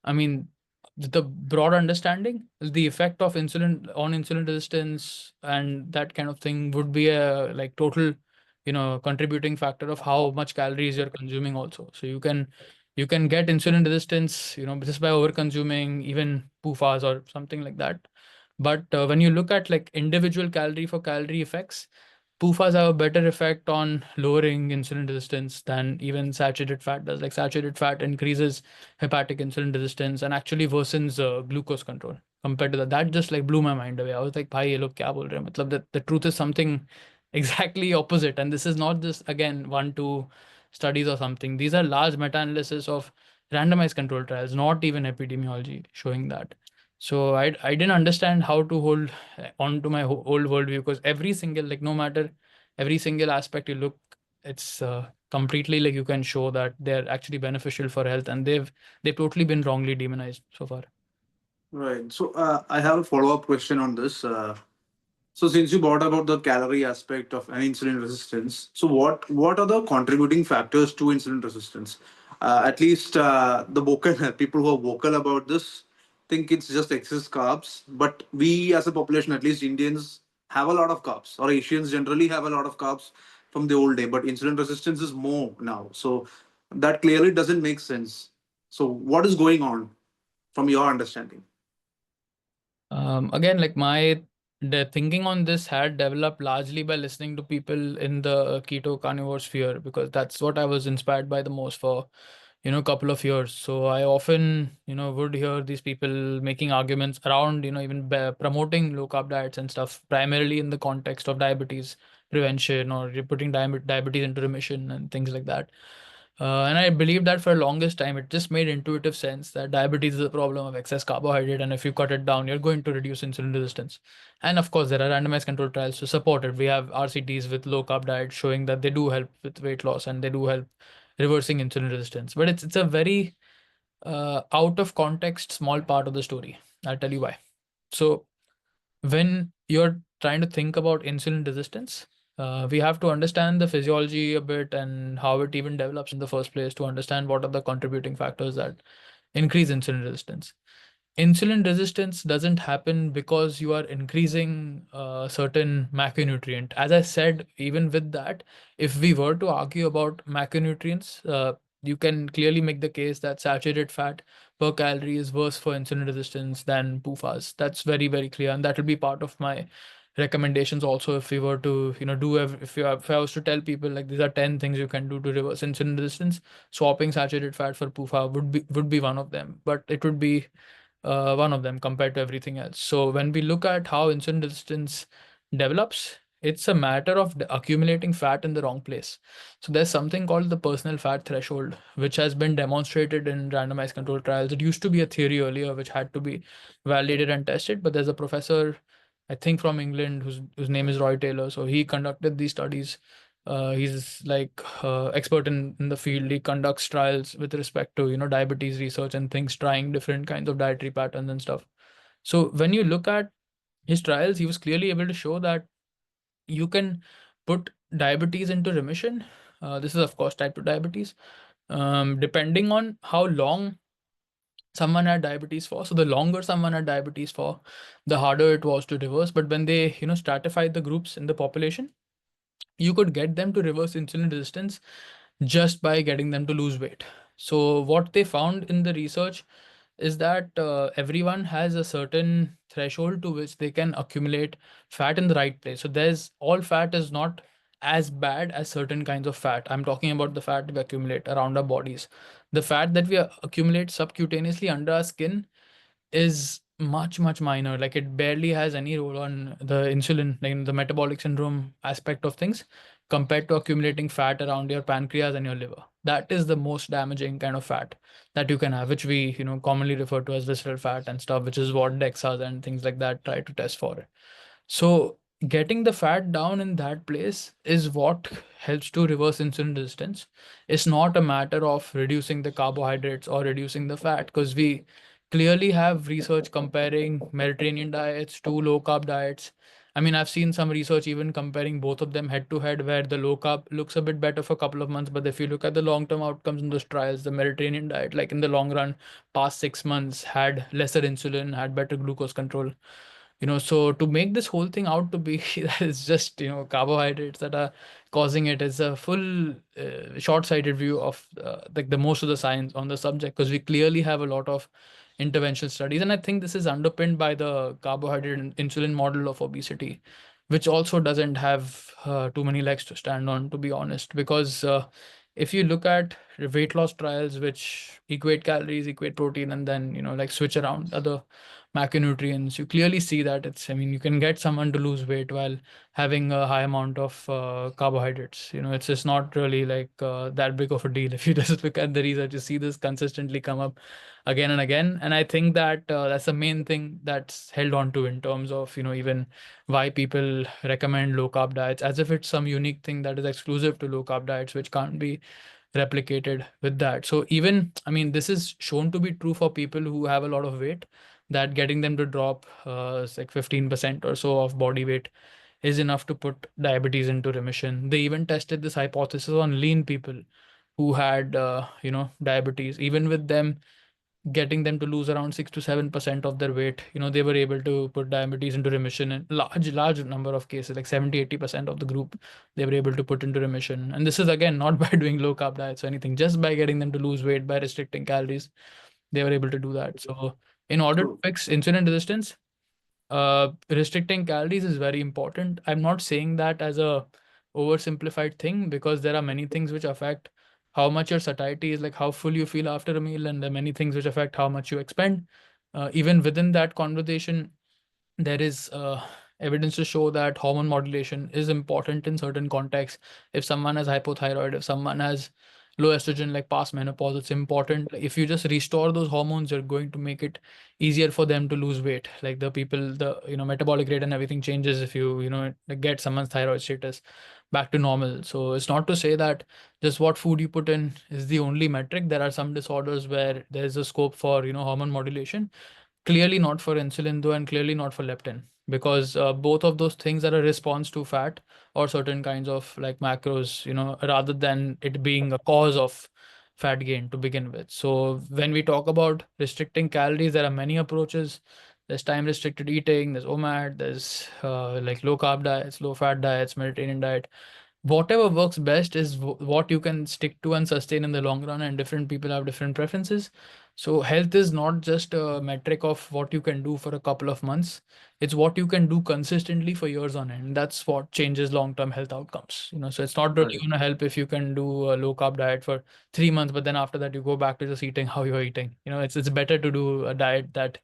I mean, the broad understanding, the effect of insulin on insulin resistance and that kind of thing would be a like total, contributing factor of how much calories you're consuming also. So you can get insulin resistance, just by over consuming even PUFAs or something like that. But when you look at like individual calorie for calorie effects, PUFAs have a better effect on lowering insulin resistance than even saturated fat does. Like saturated fat increases hepatic insulin resistance and actually worsens glucose control compared to that. That just like blew my mind away. I was like, "Bhai, ye log kya bol rahe hain?" Matlab that the truth is something exactly opposite. And this is not just again 1-2 studies or something. These are large meta-analysis of randomized control trials, not even epidemiology showing that. So I didn't understand how to hold on to my old worldview, because every single, like, no matter every single aspect you look, it's completely like you can show that they're actually beneficial for health, and they've totally been wrongly demonized so far. Right. So I have a follow up question on this. So since you brought about the calorie aspect of an insulin resistance, so what are the contributing factors to insulin resistance? At least the vocal people who are vocal about this think it's just excess carbs, but we as a population, at least Indians, have a lot of carbs, or Asians generally have a lot of carbs from the old day. But insulin resistance is more now, so that clearly doesn't make sense. So what is going on from your understanding? Again, like the thinking on this had developed largely by listening to people in the keto carnivore sphere, because that's what I was inspired by the most for, a couple of years. So I often, would hear these people making arguments around, even promoting low carb diets and stuff, primarily in the context of diabetes prevention or putting diabetes into remission and things like that. And I believed that for the longest time. It just made intuitive sense that diabetes is a problem of excess carbohydrate, and if you cut it down, you're going to reduce insulin resistance. And of course, there are randomized controlled trials to support it. We have RCTs with low carb diet showing that they do help with weight loss and they do help reversing insulin resistance. But it's a very out of context small part of the story. I'll tell you why. So when you're trying to think about insulin resistance, we have to understand the physiology a bit and how it even develops in the first place to understand what are the contributing factors that increase insulin resistance. insulin resistance doesn't happen because you are increasing a certain macronutrient. As I said, even with that, if we were to argue about macronutrients, you can clearly make the case that saturated fat per calorie is worse for insulin resistance than PUFAs. That's very, very clear, and that will be part of my recommendations also. If we were to, if I was to tell people like these are 10 things you can do to reverse insulin resistance, swapping saturated fat for PUFA would be one of them, but it would be one of them compared to everything else. So when we look at how insulin resistance develops, it's a matter of accumulating fat in the wrong place. So there's something called the personal fat threshold, which has been demonstrated in randomized controlled trials. It used to be a theory earlier, which had to be validated and tested, but there's a professor, I think from England, whose name is Roy Taylor. So he conducted these studies. He's like expert in the field. He conducts trials with respect to diabetes research and things, trying different kinds of dietary patterns and stuff. So when you look at his trials, he was clearly able to show that you can put diabetes into remission. This is of course type 2 diabetes, depending on how long someone had diabetes for. So the longer someone had diabetes for, the harder it was to reverse. But when they stratified the groups in the population, you could get them to reverse insulin resistance just by getting them to lose weight. So what they found in the research is that everyone has a certain threshold to which they can accumulate fat in the right place. So there's all fat is not as bad as certain kinds of fat. I'm talking about the fat we accumulate around our bodies. The fat that we accumulate subcutaneously under our skin is much minor. Like it barely has any role on the insulin, like the metabolic syndrome aspect of things, compared to accumulating fat around your pancreas and your liver. That is the most damaging kind of fat that you can have, which we commonly refer to as visceral fat and stuff, which is what DEXAs and things like that try to test for it. So getting the fat down in that place is what helps to reverse insulin resistance. It's not a matter of reducing the carbohydrates or reducing the fat, because we clearly have research comparing Mediterranean diets to low carb diets. I mean, I've seen some research even comparing both of them head to head, where the low carb looks a bit better for a couple of months. But if you look at the long term outcomes in those trials, the Mediterranean diet, like in the long run, past 6 months, had lesser insulin, had better glucose control. So to make this whole thing out to be that it's just carbohydrates that are causing it is a full short-sighted view of like the most of the science on the subject, because we clearly have a lot of intervention studies, and I think this is underpinned by the carbohydrate and insulin model of obesity, which also doesn't have too many legs to stand on, to be honest. Because if you look at weight loss trials which equate calories, equate protein, and then like switch around other macronutrients, you clearly see that you can get someone to lose weight while having a high amount of carbohydrates. It's just not really like that big of a deal. If you just look at the research, you see this consistently come up again and again. And I think that that's the main thing that's held on to in terms of even why people recommend low carb diets, as if it's some unique thing that is exclusive to low carb diets, which can't be replicated with that. So even, this is shown to be true for people who have a lot of weight, that getting them to drop like 15% or so of body weight is enough to put diabetes into remission. They even tested this hypothesis on lean people who had diabetes. Even with them getting them to lose around 6 to 7% of their weight, they were able to put diabetes into remission in large number of cases, like 70-80% of the group they were able to put into remission. And this is again not by doing low carb diets or anything, just by getting them to lose weight by restricting calories, they were able to do that. So in order to fix insulin resistance, restricting calories is very important. I'm not saying that as a oversimplified thing, because there are many things which affect how much your satiety is, like how full you feel after a meal, and there are many things which affect how much you expend. Even within that conversation, there is evidence to show that hormone modulation is important in certain contexts. If someone has hypothyroid, if someone has low estrogen, like past menopause, it's important. Like, if you just restore those hormones, you're going to make it easier for them to lose weight. Like the people, the metabolic rate and everything changes if you like get someone's thyroid status back to normal. So it's not to say that just what food you put in is the only metric. There are some disorders where there's a scope for hormone modulation. Clearly not for insulin though, and clearly not for leptin, because both of those things are a response to fat or certain kinds of like macros, rather than it being a cause of fat gain to begin with. So when we talk about restricting calories, there are many approaches. There's time restricted eating, there's OMAD, there's like low carb diets, low fat diets, Mediterranean diet. Whatever works best is what you can stick to and sustain in the long run, and different people have different preferences. So health is not just a metric of what you can do for a couple of months. It's what you can do consistently for years on end. That's what changes long-term health outcomes. So it's not really Right. going to help if you can do a low carb diet for 3 months, but then after that you go back to just eating how you're eating. It's better to do a diet that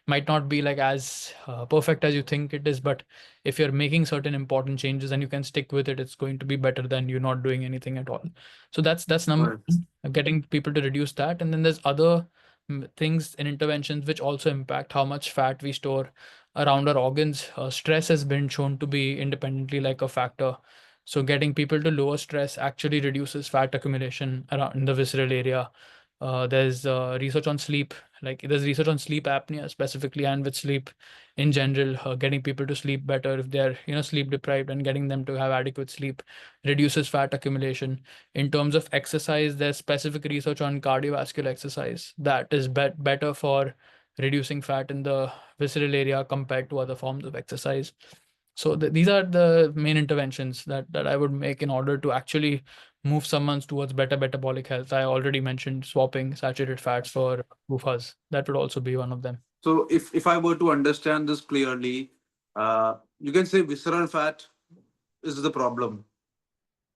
might not be like as perfect as you think it is, but if you're making certain important changes and you can stick with it, it's going to be better than you not doing anything at all. So that's number Right. one, getting people to reduce that. And then there's other things and interventions which also impact how much fat we store around our organs. Stress has been shown to be independently like a factor. So getting people to lower stress actually reduces fat accumulation around in the visceral area. There's research on sleep, like there's research on sleep apnea specifically, and with sleep in general, getting people to sleep better if they're sleep deprived, and getting them to have adequate sleep reduces fat accumulation. In terms of exercise, there's specific research on cardiovascular exercise that is better for reducing fat in the visceral area compared to other forms of exercise. So these are the main interventions that I would make in order to actually move someone towards better metabolic health. I already mentioned swapping saturated fats for PUFAs. That would also be one of them. So if I were to understand this clearly, you can say visceral fat is the problem,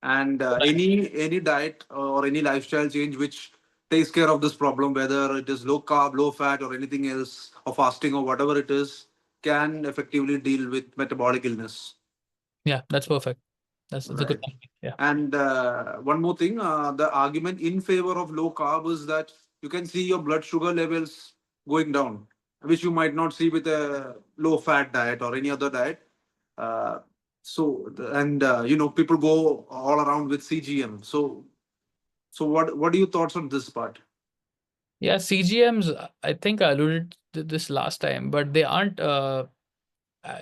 and any diet or any lifestyle change which takes care of this problem, whether it is low carb, low fat, or anything else, or fasting, or whatever it is, can effectively deal with metabolic illness. Yeah, that's perfect. That's a good Right. thing. Yeah. And one more thing, the argument in favor of low carb is that you can see your blood sugar levels going down, which you might not see with a low fat diet or any other diet. Uh, people go all around with CGM. So what are your thoughts on this part? Yeah, CGMs, I think I alluded to this last time, but they aren't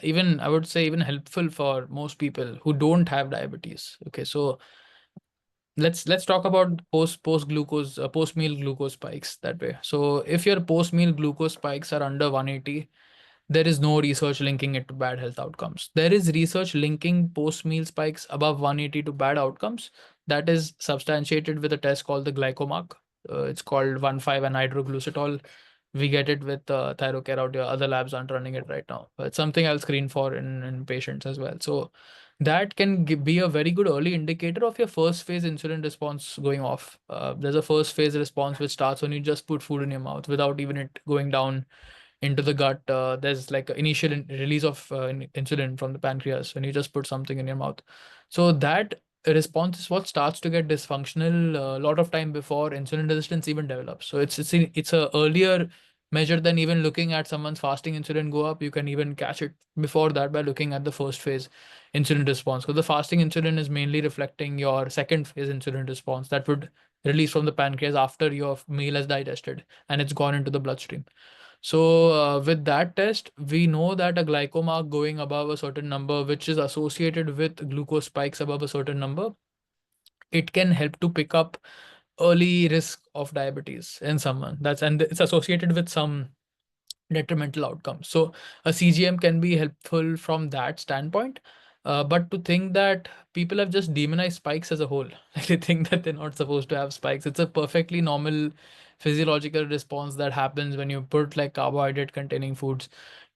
even, I would say, even helpful for most people who don't have diabetes. Okay, so let's talk about post meal glucose spikes that way. So if your post meal glucose spikes are under 180, there is no research linking it to bad health outcomes. There is research linking post meal spikes above 180 to bad outcomes. That is substantiated with a test called the glycomark. It's called 1,5-anhydroglucitol. We get it with Thyrocare out here. Other labs aren't running it right now. But it's something I'll screen for in patients as well. So that can be a very good early indicator of your first phase insulin response going off. There's a first phase response which starts when you just put food in your mouth without even it going down into the gut. There's like an initial release of insulin from the pancreas when you just put something in your mouth. So that response is what starts to get dysfunctional a lot of time before insulin resistance even develops. So it's a earlier measure than even looking at someone's fasting insulin go up. You can even catch it before that by looking at the first phase insulin response, because the fasting insulin is mainly reflecting your second phase insulin response that would release from the pancreas after your meal has digested and it's gone into the bloodstream. So with that test, we know that a glycomark going above a certain number, which is associated with glucose spikes above a certain number, it can help to pick up early risk of diabetes in someone. And it's associated with some detrimental outcomes. So a CGM can be helpful from that standpoint. But to think that people have just demonized spikes as a whole, like they think that they're not supposed to have spikes. It's a perfectly normal physiological response that happens when you put like carbohydrate containing foods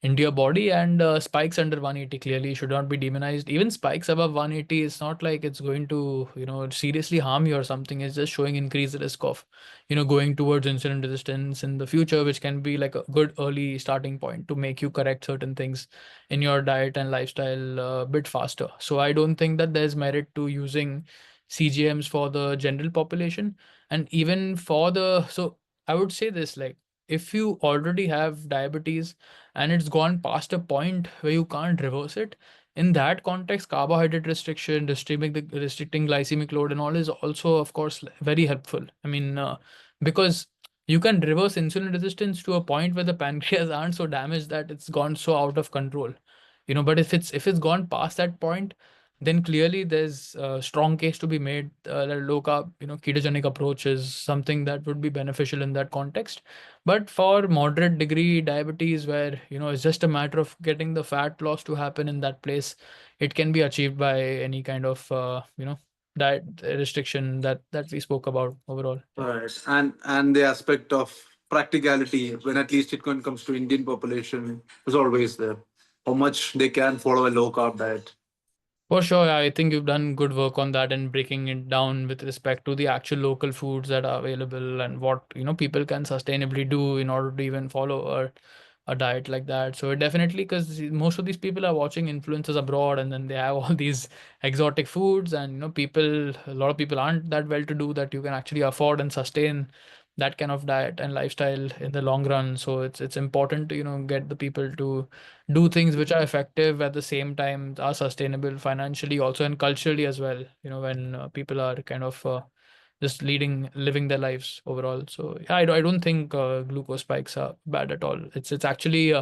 into your body, and spikes under 180 clearly should not be demonized. Even spikes above 180 is not like it's going to seriously harm you or something. It's just showing increased risk of going towards insulin resistance in the future, which can be like a good early starting point to make you correct certain things in your diet and lifestyle a bit faster. So I don't think that there's merit to using CGMs for the general population. And even so I would say this, like, if you already have diabetes and it's gone past a point where you can't reverse it, in that context, carbohydrate restriction, restricting glycemic load and all is also, of course, very helpful. I mean, because you can reverse insulin resistance to a point where the pancreas aren't so damaged that it's gone so out of control. But if it's gone past that point, then clearly there's a strong case to be made that low carb, ketogenic approach is something that would be beneficial in that context. But for moderate degree diabetes, where it's just a matter of getting the fat loss to happen in that place, it can be achieved by any kind of diet restriction that we spoke about overall. Right. And the aspect of practicality, when at least it comes to Indian population, is always there. How much they can follow a low carb diet. For sure, I think you've done good work on that and breaking it down with respect to the actual local foods that are available and what people can sustainably do in order to even follow a diet like that. So definitely, because most of these people are watching influencers abroad, and then they have all these exotic foods, and a lot of people aren't that well to do that you can actually afford and sustain that kind of diet and lifestyle in the long run. So it's important to get the people to do things which are effective at the same time are sustainable financially also and culturally as well, when people are kind of just living their lives overall. So yeah, I don't think glucose spikes are bad at all. It's actually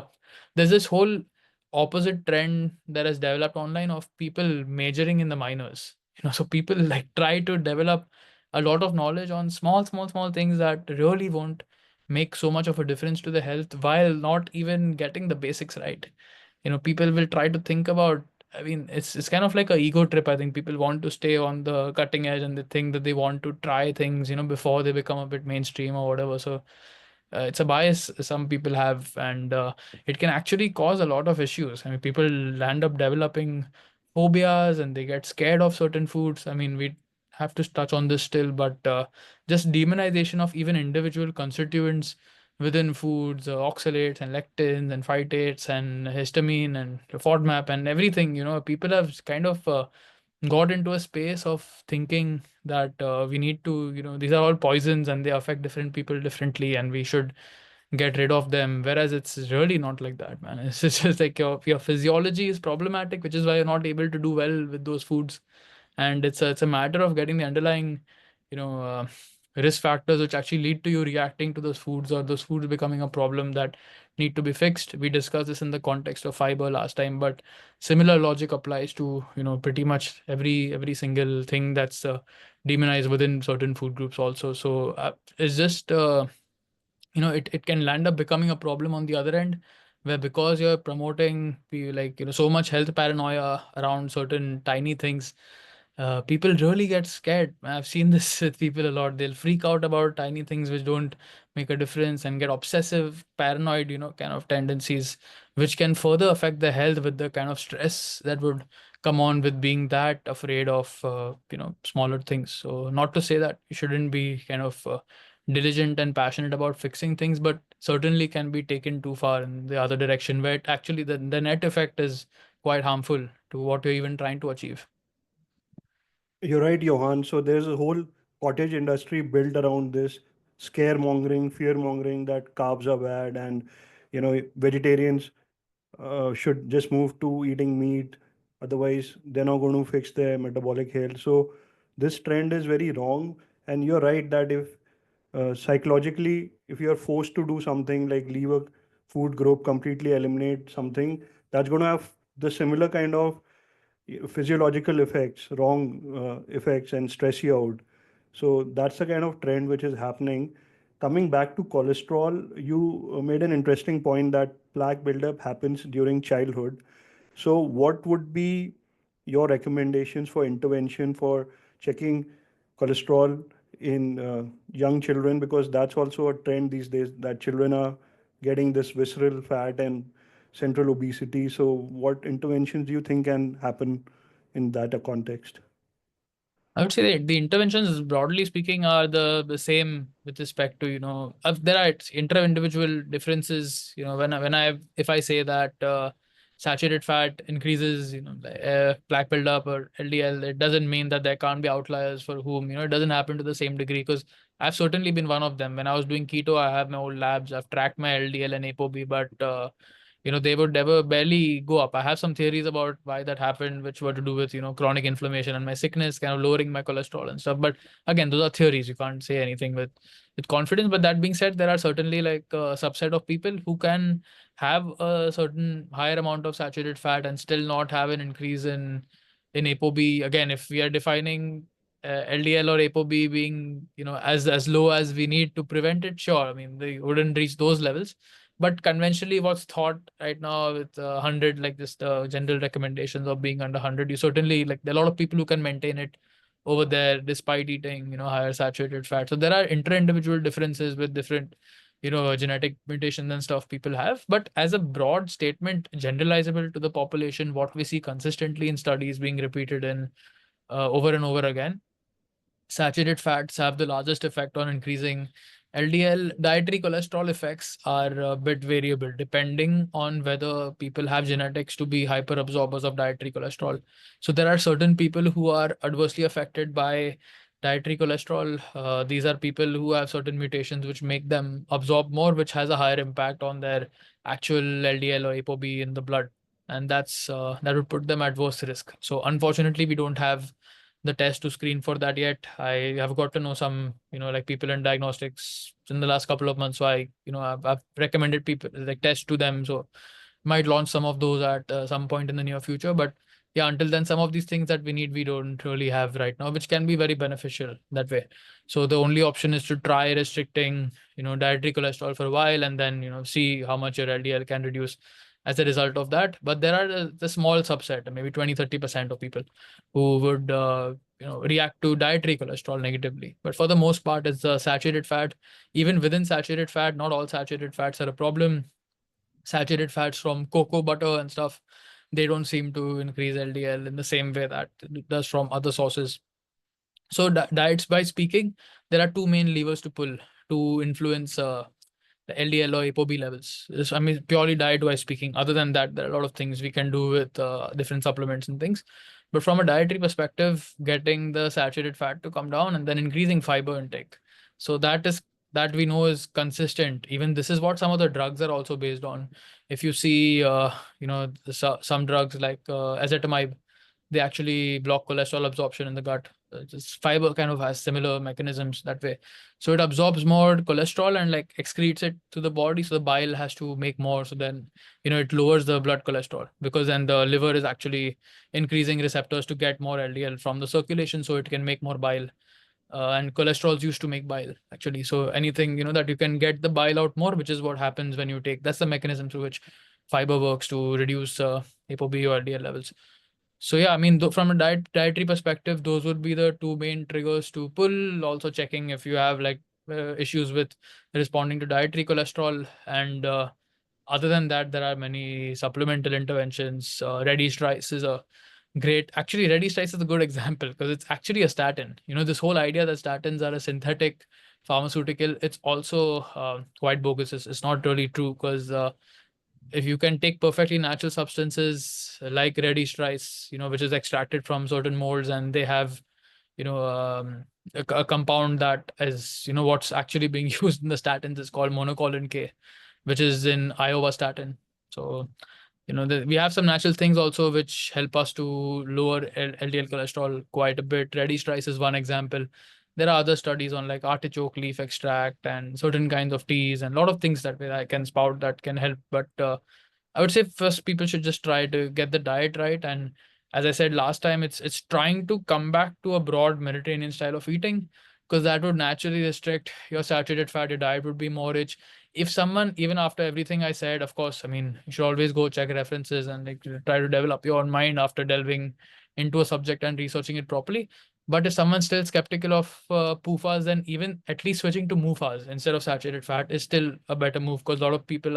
there's this whole opposite trend that has developed online of people majoring in the minors. So people like try to develop a lot of knowledge on small things that really won't make so much of a difference to the health while not even getting the basics right. People will try to think about, I mean, it's kind of like a ego trip. I think people want to stay on the cutting edge and they think that they want to try things, before they become a bit mainstream or whatever. So it's a bias some people have, and it can actually cause a lot of issues. I mean, people end up developing phobias and they get scared of certain foods. I mean, we have to touch on this still, but just demonization of even individual constituents within foods, oxalates and lectins and phytates and histamine and FODMAP and everything. People have kind of got into a space of thinking that we need to, these are all poisons and they affect different people differently and we should get rid of them. Whereas it's really not like that, man. It's just like your physiology is problematic, which is why you're not able to do well with those foods. And it's a matter of getting the underlying, you know, uh, risk factors which actually lead to you reacting to those foods or those foods becoming a problem that need to be fixed. We discussed this in the context of fiber last time, but similar logic applies to pretty much every single thing that's demonized within certain food groups also. So it's just it can land up becoming a problem on the other end, where because you're promoting so much health paranoia around certain tiny things, people really get scared. I've seen this with people a lot. They'll freak out about tiny things which don't make a difference and get obsessive, paranoid, kind of tendencies, which can further affect their health with the kind of stress that would come on with being that afraid of, smaller things. So, not to say that you shouldn't be kind of diligent and passionate about fixing things, but certainly can be taken too far in the other direction, where it actually the net effect is quite harmful to what you're even trying to achieve. You're right, Johan. So there's a whole cottage industry built around this scaremongering, fear mongering that carbs are bad, and vegetarians should just move to eating meat. Otherwise, they're not going to fix their metabolic health. So this trend is very wrong. And you're right that if psychologically, if you're forced to do something like leave a food group, completely eliminate something, that's going to have the similar kind of physiological effects, wrong effects, and stress you out. So that's the kind of trend which is happening. Coming back to cholesterol, you made an interesting point that plaque buildup happens during childhood. So, what would be your recommendations for intervention for checking cholesterol in young children? Because that's also a trend these days that children are getting this visceral fat and central obesity. So, what interventions do you think can happen in that context? I would say that the interventions, broadly speaking, are the same with respect to there are inter-individual differences. If I say that saturated fat increases, plaque buildup or LDL, it doesn't mean that there can't be outliers for whom it doesn't happen to the same degree. Because I've certainly been one of them. When I was doing keto, I have my old labs. I've tracked my LDL and ApoB, but they would never barely go up. I have some theories about why that happened, which were to do with, chronic inflammation and my sickness, kind of lowering my cholesterol and stuff. But again, those are theories. You can't say anything with confidence. But that being said, there are certainly like a subset of people who can have a certain higher amount of saturated fat and still not have an increase in in ApoB. Again, if we are defining LDL or ApoB being, as low as we need to prevent it, sure. I mean, they wouldn't reach those levels. But conventionally, what's thought right now with 100, like this, the general recommendations of being under 100, you certainly, like, there are a lot of people who can maintain it over there despite eating, higher saturated fat. So there are inter-individual differences with different, genetic mutations and stuff people have. But as a broad statement, generalizable to the population, what we see consistently in studies being repeated in over and over again, saturated fats have the largest effect on increasing LDL. Dietary cholesterol effects are a bit variable depending on whether people have genetics to be hyperabsorbers of dietary cholesterol. So there are certain people who are adversely affected by dietary cholesterol. These are people who have certain mutations which make them absorb more, which has a higher impact on their actual LDL or ApoB in the blood. And that would put them at worse risk. So unfortunately, we don't have the test to screen for that yet. I have got to know some, like people in diagnostics in the last couple of months. So I've recommended people like test to them. So might launch some of those at some point in the near future. But yeah, until then, some of these things that we need, we don't really have right now, which can be very beneficial that way. So the only option is to try restricting, dietary cholesterol for a while, and then, see how much your LDL can reduce as a result of that. But there are the small subset, maybe 20-30% of people who would react to dietary cholesterol negatively. But for the most part, it's the saturated fat. Even within saturated fat, not all saturated fats are a problem. Saturated fats from cocoa butter and stuff, they don't seem to increase LDL in the same way that it does from other sources. So diets by speaking, there are two main levers to pull to influence the LDL or ApoB levels. I mean, purely diet-wise speaking. Other than that, there are a lot of things we can do with different supplements and things. But from a dietary perspective, getting the saturated fat to come down and then increasing fiber intake. So that we know is consistent. Even this is what some of the drugs are also based on. If you see, some drugs like ezetimibe, they actually block cholesterol absorption in the gut. Just fiber kind of has similar mechanisms that way. So it absorbs more cholesterol and like excretes it to the body. So the bile has to make more. So then, it lowers the blood cholesterol, because then the liver is actually increasing receptors to get more LDL from the circulation so it can make more bile. And cholesterol is used to make bile actually. So anything, that you can get the bile out more, which is what happens when you take, that's the mechanism through which fiber works to reduce ApoB or LDL levels. So yeah, I mean, from a dietary perspective, those would be the two main triggers to pull. Also checking if you have like issues with responding to dietary cholesterol. And other than that, there are many supplemental interventions. Red yeast rice is a great, actually, red yeast rice is a good example because it's actually a statin. This whole idea that statins are a synthetic pharmaceutical, it's also quite bogus. It's not really true, because if you can take perfectly natural substances like red yeast rice, which is extracted from certain molds, and they have, a compound that is, what's actually being used in the statins is called monocolin K, which is in Iowa statin. So, we have some natural things also which help us to lower LDL cholesterol quite a bit. Red yeast rice is one example. There are other studies on like artichoke leaf extract and certain kinds of teas and a lot of things that I can spout that can help. But I would say first people should just try to get the diet right. And as I said last time, it's trying to come back to a broad Mediterranean style of eating, because that would naturally restrict your saturated fat. Your diet would be more rich. If someone, even after everything I said, of course, I mean, you should always go check references and like try to develop your own mind after delving into a subject and researching it properly. But if someone's still skeptical of PUFAs, then even at least switching to MUFAs instead of saturated fat is still a better move, because a lot of people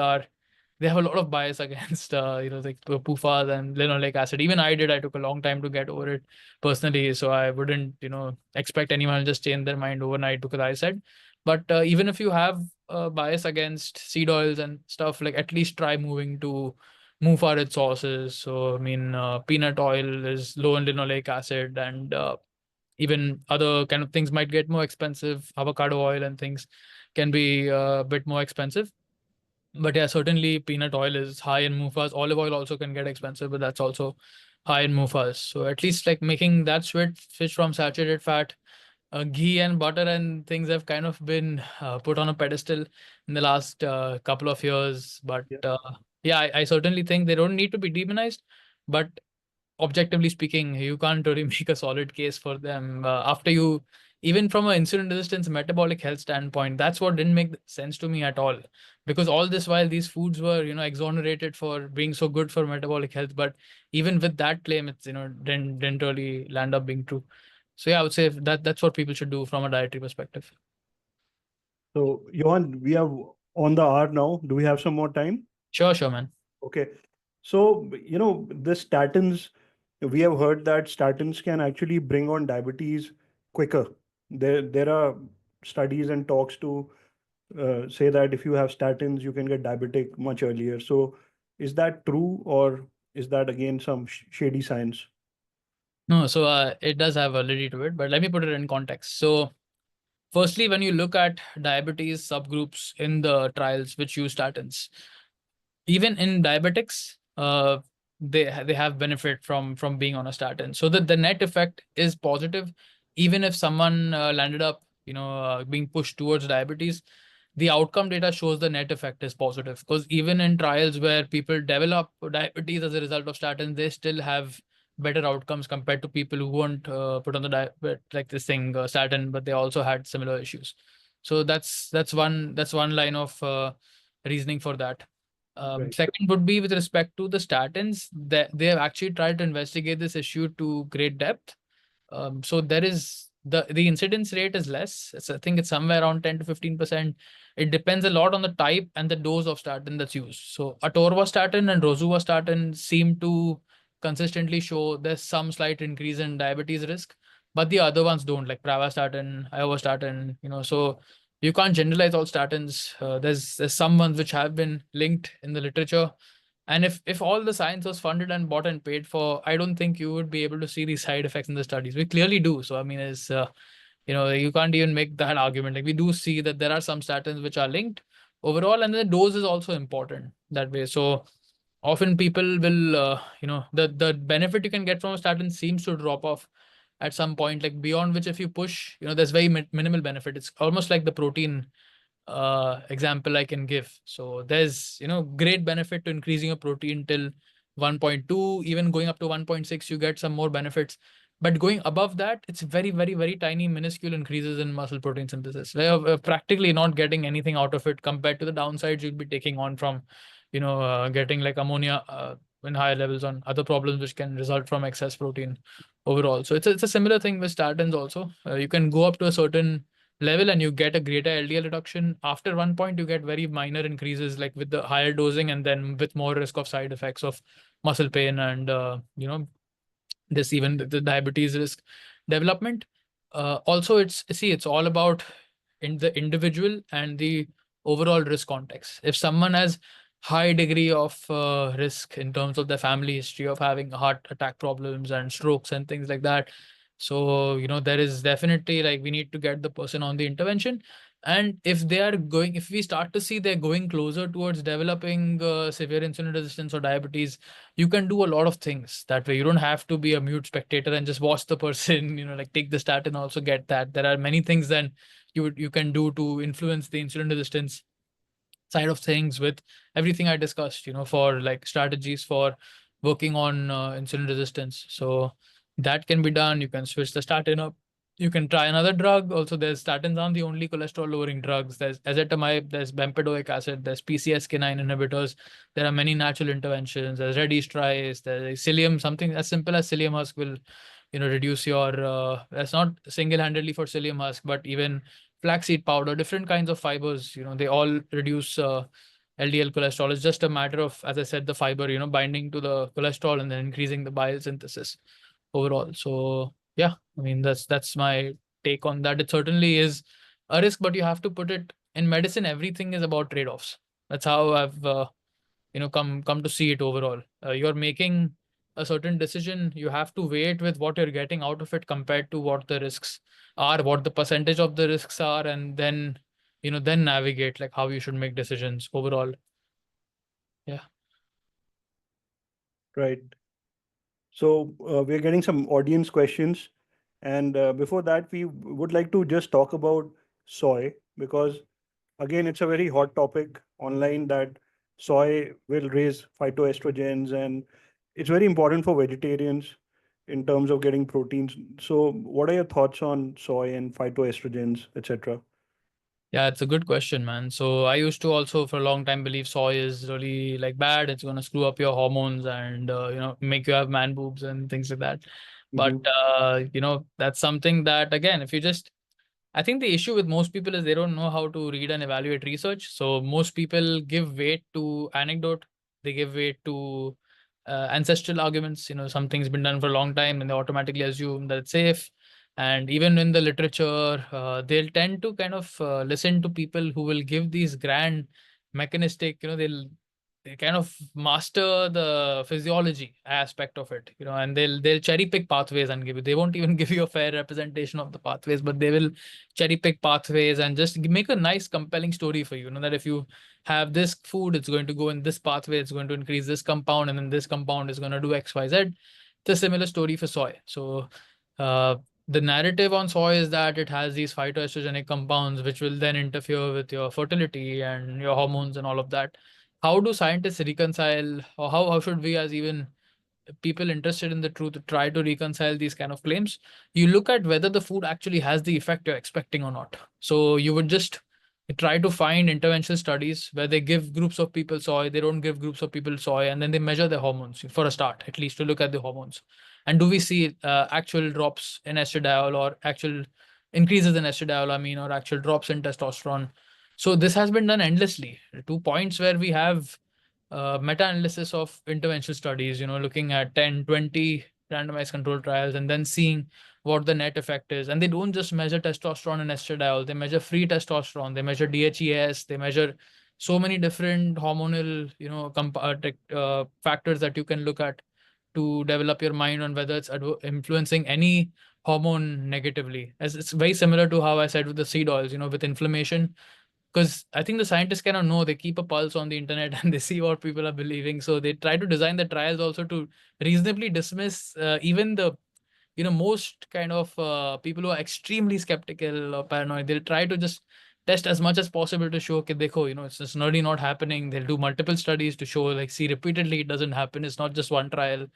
they have a lot of bias against like PUFAs and linoleic acid. Even I did. I took a long time to get over it personally, so I wouldn't expect anyone to just change their mind overnight because I said. But even if you have a bias against seed oils and stuff, like at least try moving to MUFA rich sources. So I mean, peanut oil is low in linoleic acid, and even other kind of things might get more expensive. Avocado oil and things can be a bit more expensive. But yeah, certainly peanut oil is high in MUFAs. Olive oil also can get expensive, but that's also high in MUFAs. So at least like making that switch from saturated fat, ghee and butter and things have kind of been put on a pedestal in the last couple of years. But Yeah. yeah, I certainly think they don't need to be demonized. But objectively speaking, you can't really make a solid case for them. After you, even from an insulin resistance metabolic health standpoint, that's what didn't make sense to me at all. Because all this while these foods were, exonerated for being so good for metabolic health, but even with that claim, it's, didn't really land up being true. So yeah, I would say that's what people should do from a dietary perspective. So, Johan, we are on the hour now. Do we have some more time? Sure, man. Okay. So, the statins, we have heard that statins can actually bring on diabetes quicker. There are studies and talks to say that if you have statins, you can get diabetic much earlier. So, is that true, or is that again some shady science? No, so it does have validity to it, but let me put it in context. So, firstly, when you look at diabetes subgroups in the trials which use statins, even in diabetics, they have benefit from being on a statin. So the net effect is positive, even if someone landed up, being pushed towards diabetes. The outcome data shows the net effect is positive, because even in trials where people develop diabetes as a result of statins, they still have better outcomes compared to people who weren't put on the like this thing statin, but they also had similar issues. So that's one line of reasoning for that. Right. Second would be with respect to the statins, that they have actually tried to investigate this issue to great depth. So there is the incidence rate is less. I think it's somewhere around 10 to 15%. It depends a lot on the type and the dose of statin that's used. So atorvastatin and rosuvastatin seem to consistently show there's some slight increase in diabetes risk, but the other ones don't, like pravastatin, iovastatin, so you can't generalize all statins. There's some ones which have been linked in the literature. And if all the science was funded and bought and paid for, I don't think you would be able to see these side effects in the studies. We clearly do. So I mean, you can't even make that argument. Like, we do see that there are some statins which are linked overall, and the dose is also important that way. So often people will, the benefit you can get from a statin seems to drop off at some point, like beyond which if you push, there's very minimal benefit. It's almost like the protein example I can give. So there's, great benefit to increasing your protein till 1.2, even going up to 1.6, you get some more benefits. But going above that, it's very, very, very tiny, minuscule increases in muscle protein synthesis. We're practically not getting anything out of it compared to the downsides you'll be taking on from, getting like ammonia in higher levels on other problems which can result from excess protein overall. So it's a similar thing with statins also. You can go up to a certain level and you get a greater LDL reduction. After one point, you get very minor increases, like with the higher dosing, and then with more risk of side effects of muscle pain and this even the diabetes risk development. Also, it's all about in the individual and the overall risk context. If someone has high degree of risk in terms of their family history of having heart attack problems and strokes and things like that, so there is definitely, like, we need to get the person on the intervention. And if we start to see they're going closer towards developing severe insulin resistance or diabetes, you can do a lot of things that way. You don't have to be a mute spectator and just watch the person, like take the statin, also get that. There are many things then you can do to influence the insulin resistance side of things with everything I discussed, for like strategies for working on insulin resistance. So that can be done. You can switch the statin up. You can try another drug. Also, there's statins aren't the only cholesterol lowering drugs. There's ezetimibe, there's bempedoic acid, there's PCSK9 inhibitors. There are many natural interventions. There's red yeast rice, there's psyllium, something as simple as psyllium husk will, reduce your, that's not single-handedly for psyllium husk, but even flaxseed powder, different kinds of fibers, they all reduce LDL cholesterol. It's just a matter of, as I said, the fiber, binding to the cholesterol and then increasing the bile synthesis overall. So yeah, I mean, that's my take on that. It certainly is a risk, but you have to put it in medicine. Everything is about trade-offs. That's how I've come to see it overall. You're making a certain decision, you have to weigh it with what you're getting out of it compared to what the risks are, what the percentage of the risks are, and then then navigate like how you should make decisions overall. Yeah. Right. So we're getting some audience questions. And before that, we would like to just talk about soy, because again, it's a very hot topic online that soy will raise phytoestrogens and it's very important for vegetarians in terms of getting proteins. So, what are your thoughts on soy and phytoestrogens, etc.? Yeah, it's a good question, man. So I used to also for a long time believe soy is really like bad. It's going to screw up your hormones and make you have man boobs and things like that. But Mm-hmm. that's something that, again, if you just I think the issue with most people is they don't know how to read and evaluate research. So most people give weight to anecdote. They give weight to ancestral arguments. Something's been done for a long time, and they automatically assume that it's safe. And even in the literature, they'll tend to kind of listen to people who will give these grand mechanistic. They kind of master the physiology aspect of it, and they'll cherry pick pathways and give you. They won't even give you a fair representation of the pathways, but they will cherry pick pathways and just make a nice, compelling story for you. That if you have this food, it's going to go in this pathway, it's going to increase this compound, and then this compound is going to do X, Y, Z. It's a similar story for soy. So, uh, the narrative on soy is that it has these phytoestrogenic compounds, which will then interfere with your fertility and your hormones and all of that. How do scientists reconcile, or how should we, as even people interested in the truth, try to reconcile these kind of claims? You look at whether the food actually has the effect you're expecting or not. So you would just try to find intervention studies where they give groups of people soy, they don't give groups of people soy, and then they measure their hormones for a start, at least to look at the hormones. And do we see actual drops in estradiol or actual increases in estradiol, or actual drops in testosterone? So this has been done endlessly to points where we have meta-analysis of intervention studies, looking at 10, 20 randomized controlled trials and then seeing what the net effect is. And they don't just measure testosterone and estradiol, they measure free testosterone, they measure DHEAS, they measure so many different hormonal, factors that you can look at to develop your mind on whether it's influencing any hormone negatively. As it's very similar to how I said with the seed oils, with inflammation, because I think the scientists kind of know, they keep a pulse on the internet and they see what people are believing. So they try to design the trials also to reasonably dismiss even the most kind of people who are extremely skeptical or paranoid. They'll try to just test as much as possible to show that dekho, it's just really not happening. They'll do multiple studies to show, like, see repeatedly it doesn't happen. It's not just one trial,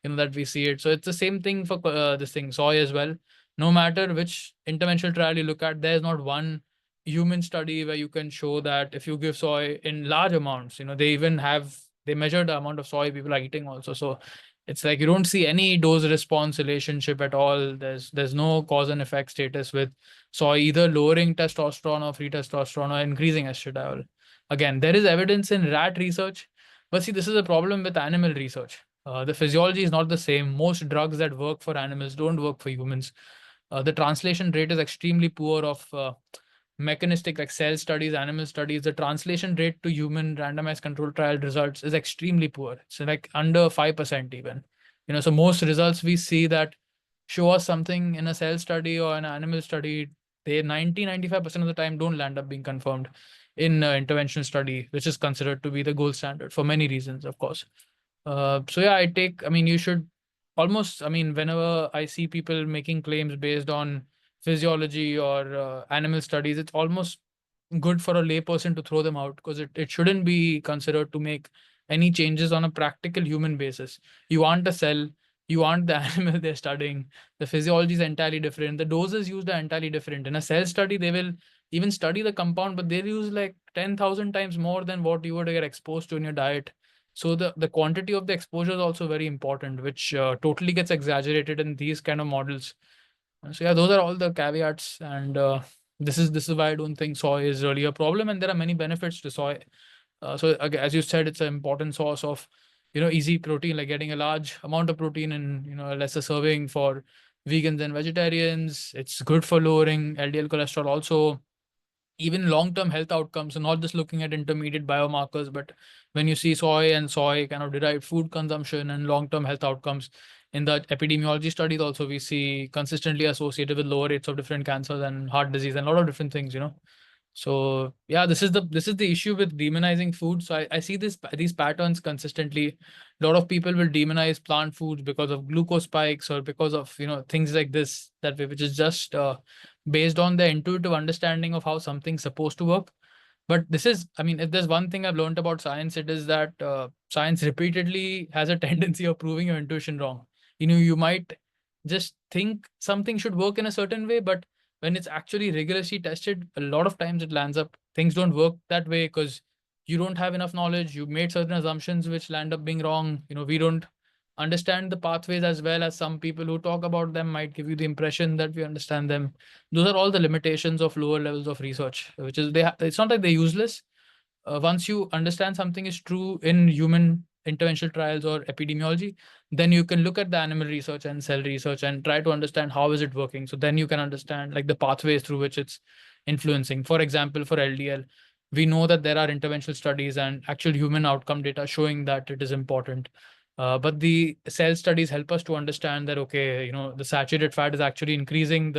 that we see it. So it's the same thing for this thing soy as well. No matter which interventional trial you look at, there's not one human study where you can show that if you give soy in large amounts, they measure the amount of soy people are eating also. So it's like you don't see any dose response relationship at all. There's no cause and effect status with soy either lowering testosterone or free testosterone or increasing estradiol. Again, there is evidence in rat research, but see, this is a problem with animal research. The physiology is not the same. Most drugs that work for animals don't work for humans. The translation rate is extremely poor of mechanistic, like cell studies, animal studies. The translation rate to human randomized controlled trial results is extremely poor. It's like under 5% even. So most results we see that show us something in a cell study or an animal study, they 90-95% of the time don't land up being confirmed in an intervention study, which is considered to be the gold standard for many reasons, of course. So yeah, you should almost, whenever I see people making claims based on physiology or animal studies, it's almost good for a layperson to throw them out, because it shouldn't be considered to make any changes on a practical human basis. You want a cell, you want the animal they're studying. The physiology is entirely different. The doses used are entirely different. In a cell study, they will even study the compound, but they'll use like 10,000 times more than what you would get exposed to in your diet. So the quantity of the exposure is also very important, which totally gets exaggerated in these kind of models. So yeah, those are all the caveats, and this is why I don't think soy is really a problem, and there are many benefits to soy. So as you said, it's an important source of easy protein, like getting a large amount of protein in a lesser serving for vegans and vegetarians. It's good for lowering LDL cholesterol also. Even long-term health outcomes, and not just looking at intermediate biomarkers, but when you see soy and soy kind of derived food consumption and long-term health outcomes in the epidemiology studies also, we see consistently associated with lower rates of different cancers and heart disease and a lot of different things. So yeah, this is the issue with demonizing food. So I see these patterns consistently. A lot of people will demonize plant foods because of glucose spikes or because of things like this, that way, which is just based on their intuitive understanding of how something's supposed to work. But this is, I mean, if there's one thing I've learned about science, it is that science repeatedly has a tendency of proving your intuition wrong. You might just think something should work in a certain way, but when it's actually rigorously tested, a lot of times it lands up, things don't work that way because you don't have enough knowledge. You made certain assumptions which land up being wrong. We don't understand the pathways as well as some people who talk about them might give you the impression that we understand them. Those are all the limitations of lower levels of research, which is it's not like they're useless. Once you understand something is true in human interventional trials or epidemiology, then you can look at the animal research and cell research and try to understand how is it working. So then you can understand like the pathways through which it's influencing. For example, for LDL, we know that there are interventional studies and actual human outcome data showing that it is important. But the cell studies help us to understand that, okay, the saturated fat is actually increasing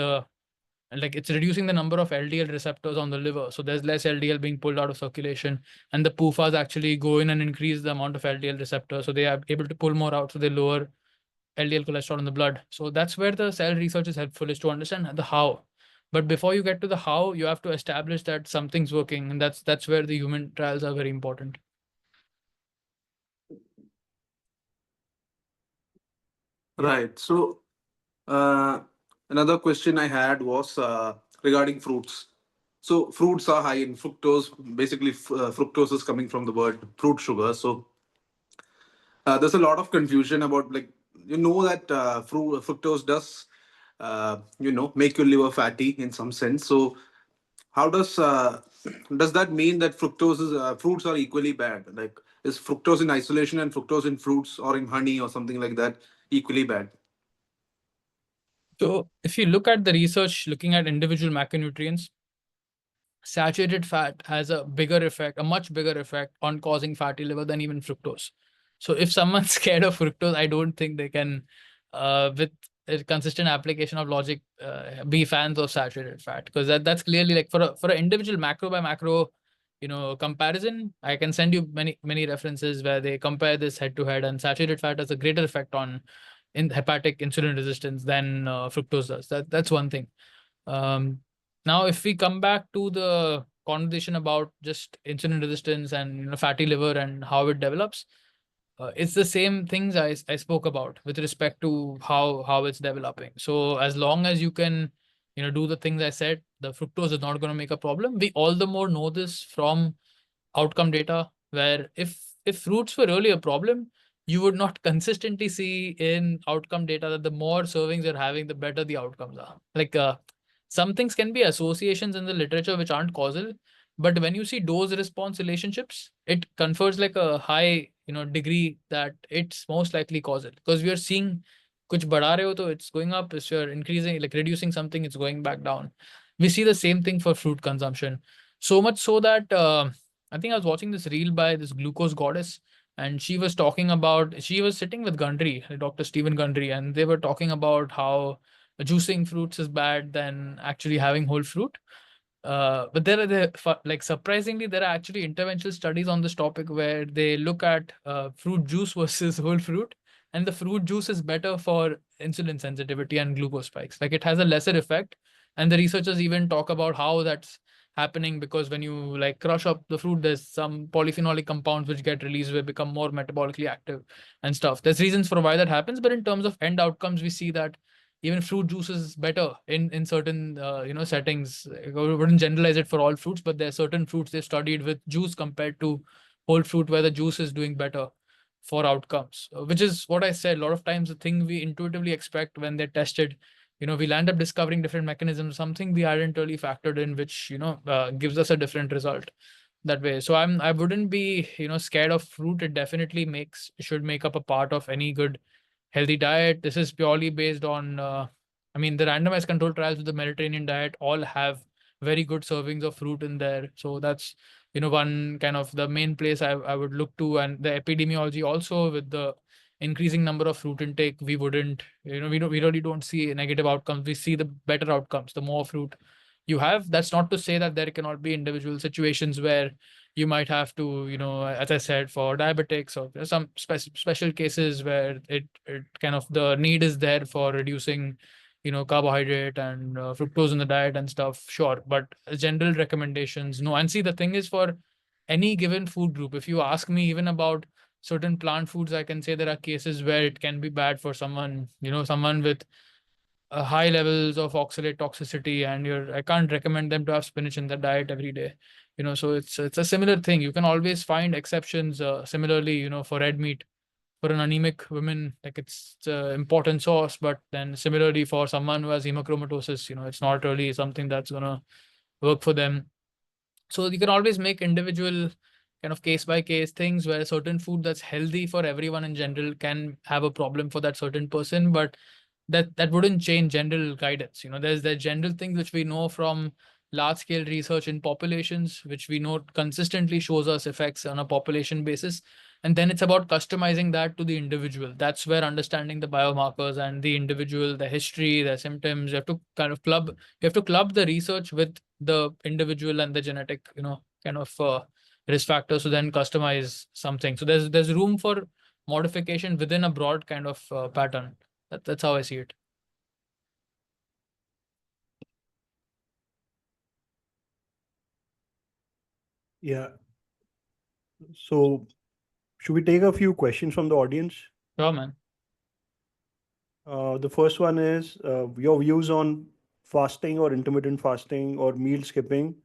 like it's reducing the number of LDL receptors on the liver. So there's less LDL being pulled out of circulation, and the PUFAs actually go in and increase the amount of LDL receptors. So they are able to pull more out. So they lower LDL cholesterol in the blood. So that's where the cell research is helpful, is to understand the how. But before you get to the how, you have to establish that something's working. And that's where the human trials are very important. Right. So another question I had was regarding fruits. So fruits are high in fructose. Basically, fructose is coming from the word fruit sugar. So there's a lot of confusion about, like, that fructose does make your liver fatty in some sense. So how does that mean that fruits are equally bad? Like, is fructose in isolation and fructose in fruits or in honey or something like that equally bad? So if you look at the research looking at individual macronutrients, saturated fat has a much bigger effect on causing fatty liver than even fructose. So if someone's scared of fructose, I don't think they can, with a consistent application of logic, be fans of saturated fat, because that's clearly like for an individual macro by macro, comparison. I can send you many references where they compare this head to head, and saturated fat has a greater effect on in hepatic insulin resistance than fructose does. That's one thing. Um, Now, if we come back to the conversation about just insulin resistance and fatty liver and how it develops, it's the same things I spoke about with respect to how it's developing. So as long as you can, do the things I said, the fructose is not going to make a problem. We all the more know this from outcome data, where if fruits were really a problem, you would not consistently see in outcome data that the more servings you're having, the better the outcomes are. Like some things can be associations in the literature which aren't causal, but when you see dose response relationships, it confers like a high degree that it's most likely causal, because we are seeing kuch बढ़ा रहे हो तो it's going up, if you're increasing, like reducing something, it's going back down. We see the same thing for fruit consumption, so much so that I think I was watching this reel by this glucose goddess, and she was talking about, she was sitting with Gundry, Dr. Stephen Gundry, and they were talking about how juicing fruits is bad than actually having whole fruit. But like surprisingly, there are actually interventional studies on this topic where they look at fruit juice versus whole fruit, and the fruit juice is better for insulin sensitivity and glucose spikes. Like it has a lesser effect, and the researchers even talk about how that's happening, because when you like crush up the fruit, there's some polyphenolic compounds which get released, will become more metabolically active and stuff. There's reasons for why that happens, but in terms of end outcomes, we see that even fruit juice is better in certain settings. I wouldn't generalize it for all fruits, but there are certain fruits they've studied with juice compared to whole fruit where the juice is doing better for outcomes, which is what I said. A lot of times the thing we intuitively expect when they're tested, we'll end up discovering different mechanisms, something we hadn't really factored in, which gives us a different result that way. So I wouldn't be scared of fruit. It definitely should make up a part of any good healthy diet. This is purely based on, I mean, the randomized control trials with the Mediterranean diet all have very good servings of fruit in there. So that's, one kind of the main place I would look to. And the epidemiology also, with the increasing number of fruit intake, we wouldn't, we really don't see negative outcomes. We see the better outcomes, the more fruit you have. That's not to say that there cannot be individual situations where you might have to, as I said, for diabetics or some special cases where it kind of the need is there for reducing carbohydrate and fructose in the diet and stuff, sure. But general recommendations, no. And see, the thing is, for any given food group, if you ask me even about certain plant foods, I can say there are cases where it can be bad for someone, someone with high levels of oxalate toxicity, and I can't recommend them to have spinach in their diet every day. So it's a similar thing. You can always find exceptions. Similarly, for red meat, for an anemic woman, like it's an important source, but then similarly for someone who has hemochromatosis, it's not really something that's gonna work for them. So you can always make individual kind of case by case things, where a certain food that's healthy for everyone in general can have a problem for that certain person, but that wouldn't change general guidance. There's the general things which we know from large scale research in populations, which we know consistently shows us effects on a population basis. And then it's about customizing that to the individual. That's where understanding the biomarkers and the individual, the history, the symptoms, you have to kind of club the research with the individual and the genetic, kind of risk factors, to then customize something. So there's room for modification within a broad kind of pattern. That's how I see it. Yeah. So should we take a few questions from the audience? Sure, man. The first one is your views on fasting or intermittent fasting or meal skipping.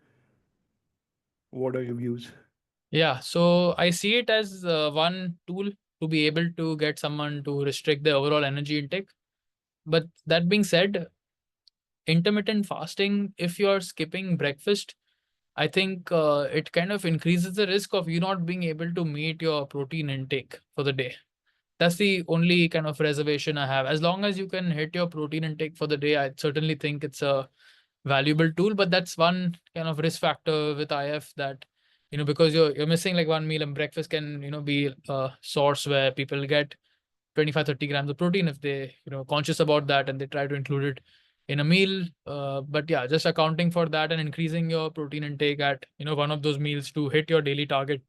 What are your views? Yeah, so I see it as one tool to be able to get someone to restrict their overall energy intake. But that being said, intermittent fasting, if you're skipping breakfast, I think it kind of increases the risk of you not being able to meet your protein intake for the day. That's the only kind of reservation I have. As long as you can hit your protein intake for the day, I certainly think it's a valuable tool. But that's one kind of risk factor with IF, that because you're missing like one meal, and breakfast can be a source where people get 25-30 grams of protein if they conscious about that and they try to include it in a meal. But yeah, just accounting for that and increasing your protein intake at one of those meals to hit your daily target.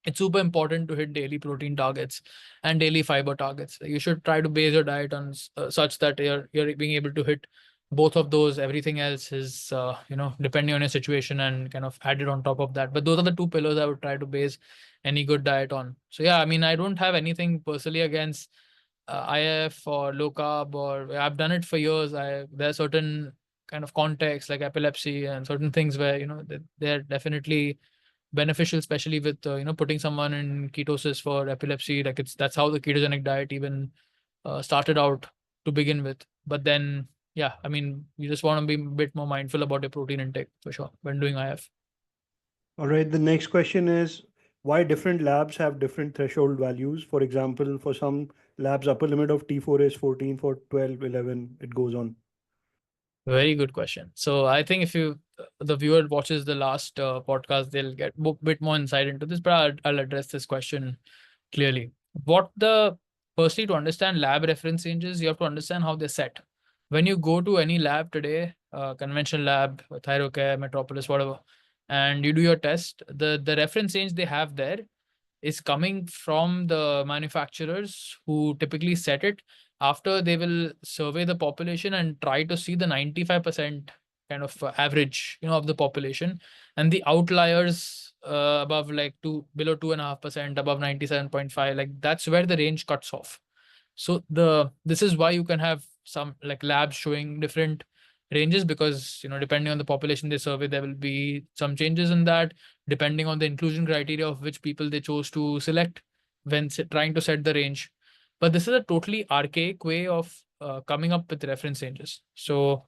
It's super important to hit daily protein targets and daily fiber targets. You should try to base your diet on such that you're being able to hit both of those. Everything else is depending on your situation and kind of added on top of that. But those are the two pillars I would try to base any good diet on. So yeah, I mean, I don't have anything personally against IF or low carb, or I've done it for years. There are certain kind of contexts like epilepsy and certain things where they're definitely beneficial, especially with putting someone in ketosis for epilepsy. Like that's how the ketogenic diet even started out to begin with. But then yeah, I mean, you just want to be a bit more mindful about your protein intake for sure when doing IF. All right. The next question is why different labs have different threshold values. For example, for some labs, upper limit of T4 is 14, for 12, 11, it goes on. Very good question. So I think if the viewer watches the last podcast, they'll get a bit more insight into this, but I'll address this question clearly. Firstly, to understand lab reference ranges, you have to understand how they're set. When you go to any lab today, conventional lab, Thyrocare, Metropolis, whatever, and you do your test, the reference range they have there is coming from the manufacturers, who typically set it after they will survey the population and try to see the 95% kind of average, of the population, and the outliers above like below 2.5%, above 97.5, like that's where the range cuts off. So this is why you can have some like labs showing different ranges, because depending on the population they survey, there will be some changes in that, depending on the inclusion criteria of which people they chose to select when trying to set the range. But this is a totally archaic way of coming up with reference ranges. So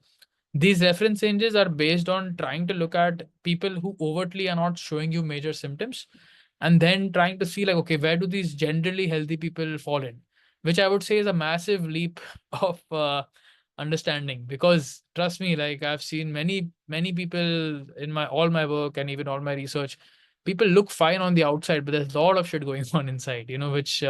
these reference ranges are based on trying to look at people who overtly are not showing you major symptoms, and then trying to see like, okay, where do these generally healthy people fall in, which I would say is a massive leap of understanding. Because trust me, like I've seen many people in all my work and even all my research, people look fine on the outside, but there's a lot of shit going on inside, which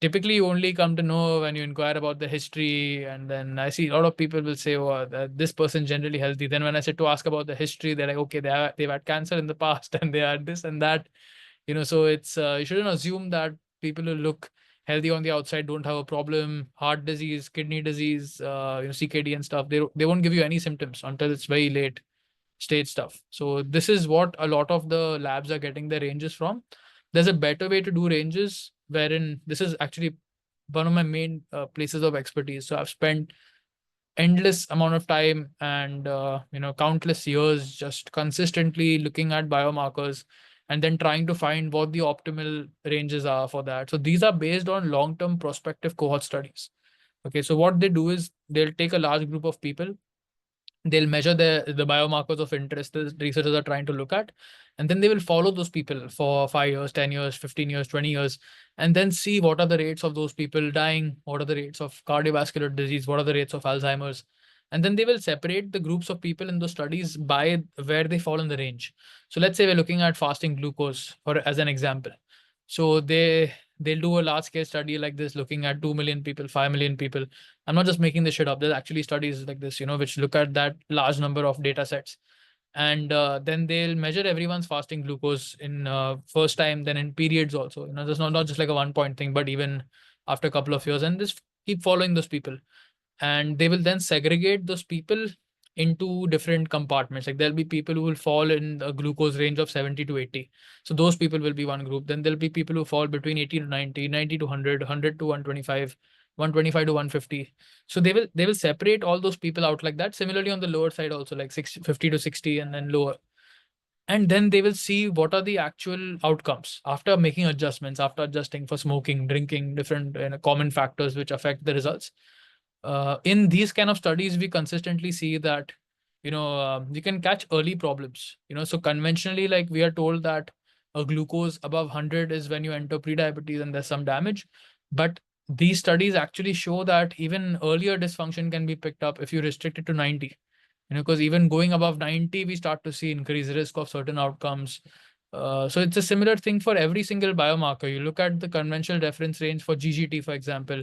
typically you only come to know when you inquire about the history. And then I see a lot of people will say, oh, this person generally healthy. Then when I said to ask about the history, they're like, okay, they've had cancer in the past and they had this and that. So it's you shouldn't assume that people who look healthy on the outside, don't have a problem, heart disease, kidney disease, CKD and stuff. They won't give you any symptoms until it's very late stage stuff. So this is what a lot of the labs are getting their ranges from. There's a better way to do ranges, wherein this is actually one of my main places of expertise. So I've spent endless amount of time and countless years just consistently looking at biomarkers and then trying to find what the optimal ranges are for that. So these are based on long-term prospective cohort studies. Okay, so what they do is they'll take a large group of people, they'll measure the biomarkers of interest the researchers are trying to look at, and then they will follow those people for 5 years, 10 years, 15 years, 20 years, and then see what are the rates of those people dying, what are the rates of cardiovascular disease, what are the rates of Alzheimer's. And then they will separate the groups of people in those studies by where they fall in the range. So let's say we're looking at fasting glucose as an example. So they'll do a large scale study like this, looking at 2 million people, 5 million people. I'm not just making this shit up. There's actually studies like this, which look at that large number of data sets. And then they'll measure everyone's fasting glucose in first time, then in periods also. There's not just like a 1 point thing, but even after a couple of years, and just keep following those people. And they will then segregate those people into different compartments. Like there'll be people who will fall in a glucose range of 70 to 80. So those people will be one group. Then there'll be people who fall between 80 to 90, 90 to 100, 100 to 125, 125 to 150. So they will separate all those people out like that. Similarly on the lower side also, like 50 to 60 and then lower. And then they will see what are the actual outcomes after making adjustments, after adjusting for smoking, drinking, different common factors which affect the results. In these kind of studies, we consistently see that, you can catch early problems. So conventionally, like we are told that a glucose above 100 is when you enter prediabetes and there's some damage. But these studies actually show that even earlier dysfunction can be picked up if you restrict it to 90. Because even going above 90, we start to see increased risk of certain outcomes. So it's a similar thing for every single biomarker. You look at the conventional reference range for GGT, for example.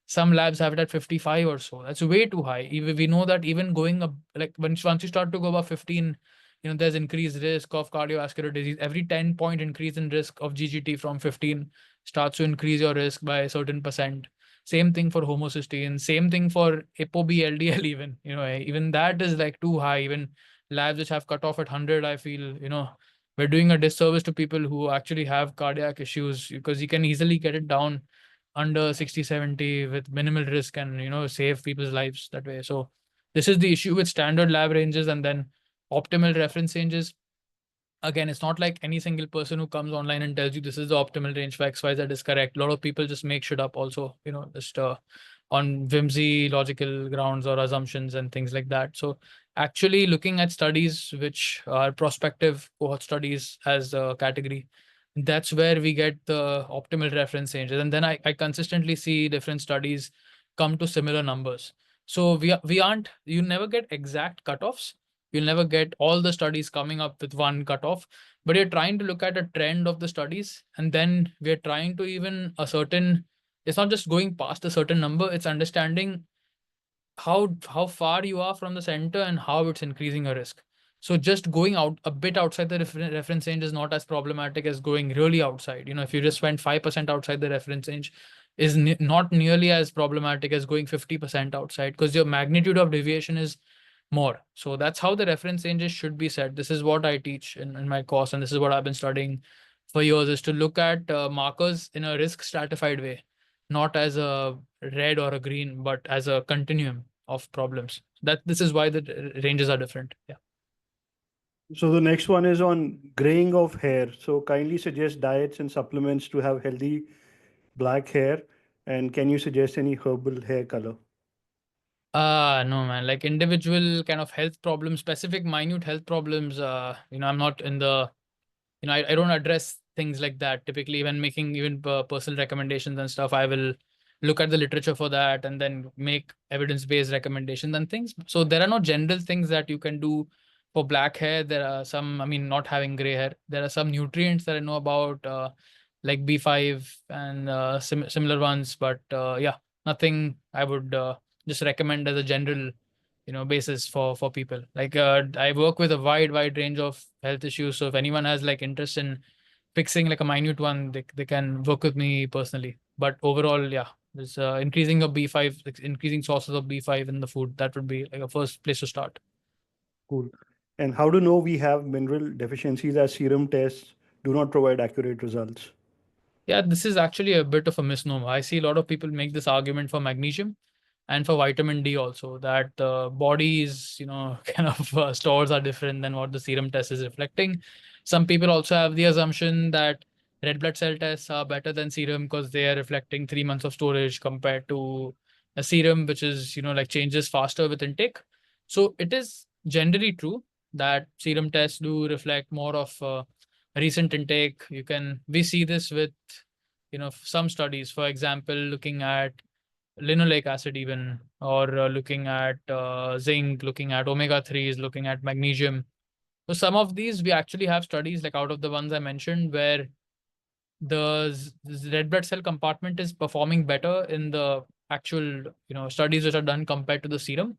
Some labs have it at 55 or so. That's way too high. Even we know that even going up, like once you start to go above 15, there's increased risk of cardiovascular disease. Every 10-point increase in risk of GGT from 15 starts to increase your risk by a certain percent. Same thing for homocysteine. Same thing for ApoB, LDL even. Even that is like too high. Even labs which have cut off at 100, I feel, we're doing a disservice to people who actually have cardiac issues, because you can easily get it down under 60, 70 with minimal risk and, save people's lives that way. So this is the issue with standard lab ranges and then optimal reference ranges. Again, it's not like any single person who comes online and tells you this is the optimal range for XYZ is correct. A lot of people just make shit up also, just on whimsy, logical grounds or assumptions and things like that. So actually looking at studies which are prospective cohort studies as a category, that's where we get the optimal reference ranges. And then I consistently see different studies come to similar numbers. So you never get exact cutoffs. You'll never get all the studies coming up with one cutoff, but you're trying to look at a trend of the studies. And then we're trying to even it's not just going past a certain number, it's understanding how far you are from the center and how it's increasing your risk. So just going out a bit outside the reference range is not as problematic as going really outside. If you just went 5% outside the reference range, is not nearly as problematic as going 50% outside, because your magnitude of deviation is more. So that's how the reference ranges should be set. This is what I teach in my course, and this is what I've been studying for years, is to look at markers in a risk stratified way, not as a red or a green, but as a continuum of problems. This is why the ranges are different. Yeah. So the next one is on graying of hair. So kindly suggest diets and supplements to have healthy black hair. And can you suggest any herbal hair color? No, man, like individual kind of health problems, specific minute health problems, I'm not in the, I don't address things like that. Typically, when making even personal recommendations and stuff, I will look at the literature for that and then make evidence-based recommendations and things. So there are no general things that you can do for black hair. There are some, not having gray hair. There are some nutrients that I know about, like B5 and similar ones. But yeah, nothing I would just recommend as a general basis for people. Like I work with a wide range of health issues, so if anyone has like interest in fixing like a minute one, they can work with me personally. But overall, yeah, there's increasing of B5, increasing sources of B5 in the food. That would be like a first place to start. Cool. And how to know we have mineral deficiencies, as serum tests do not provide accurate results? Yeah, this is actually a bit of a misnomer. I see a lot of people make this argument for magnesium and for vitamin D also, that the body's, kind of stores are different than what the serum test is reflecting. Some people also have the assumption that red blood cell tests are better than serum because they are reflecting 3 months of storage compared to a serum, which is, like changes faster with intake. So it is generally true that serum tests do reflect more of recent intake. We see this with, some studies, for example, looking at linoleic acid even, or looking at zinc, looking at omega-3s, looking at magnesium. So some of these, we actually have studies like out of the ones I mentioned where the red blood cell compartment is performing better in the actual, studies which are done compared to the serum.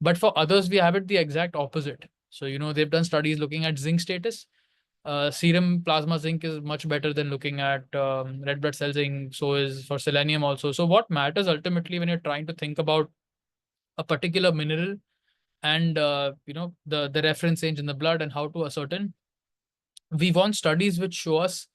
But for others, we have it the exact opposite. So, they've done studies looking at zinc status. Serum plasma zinc is much better than looking at red blood cell zinc. So is for selenium also. So what matters ultimately when you're trying to think about a particular mineral and the reference range in the blood and how to ascertain, we want studies which show us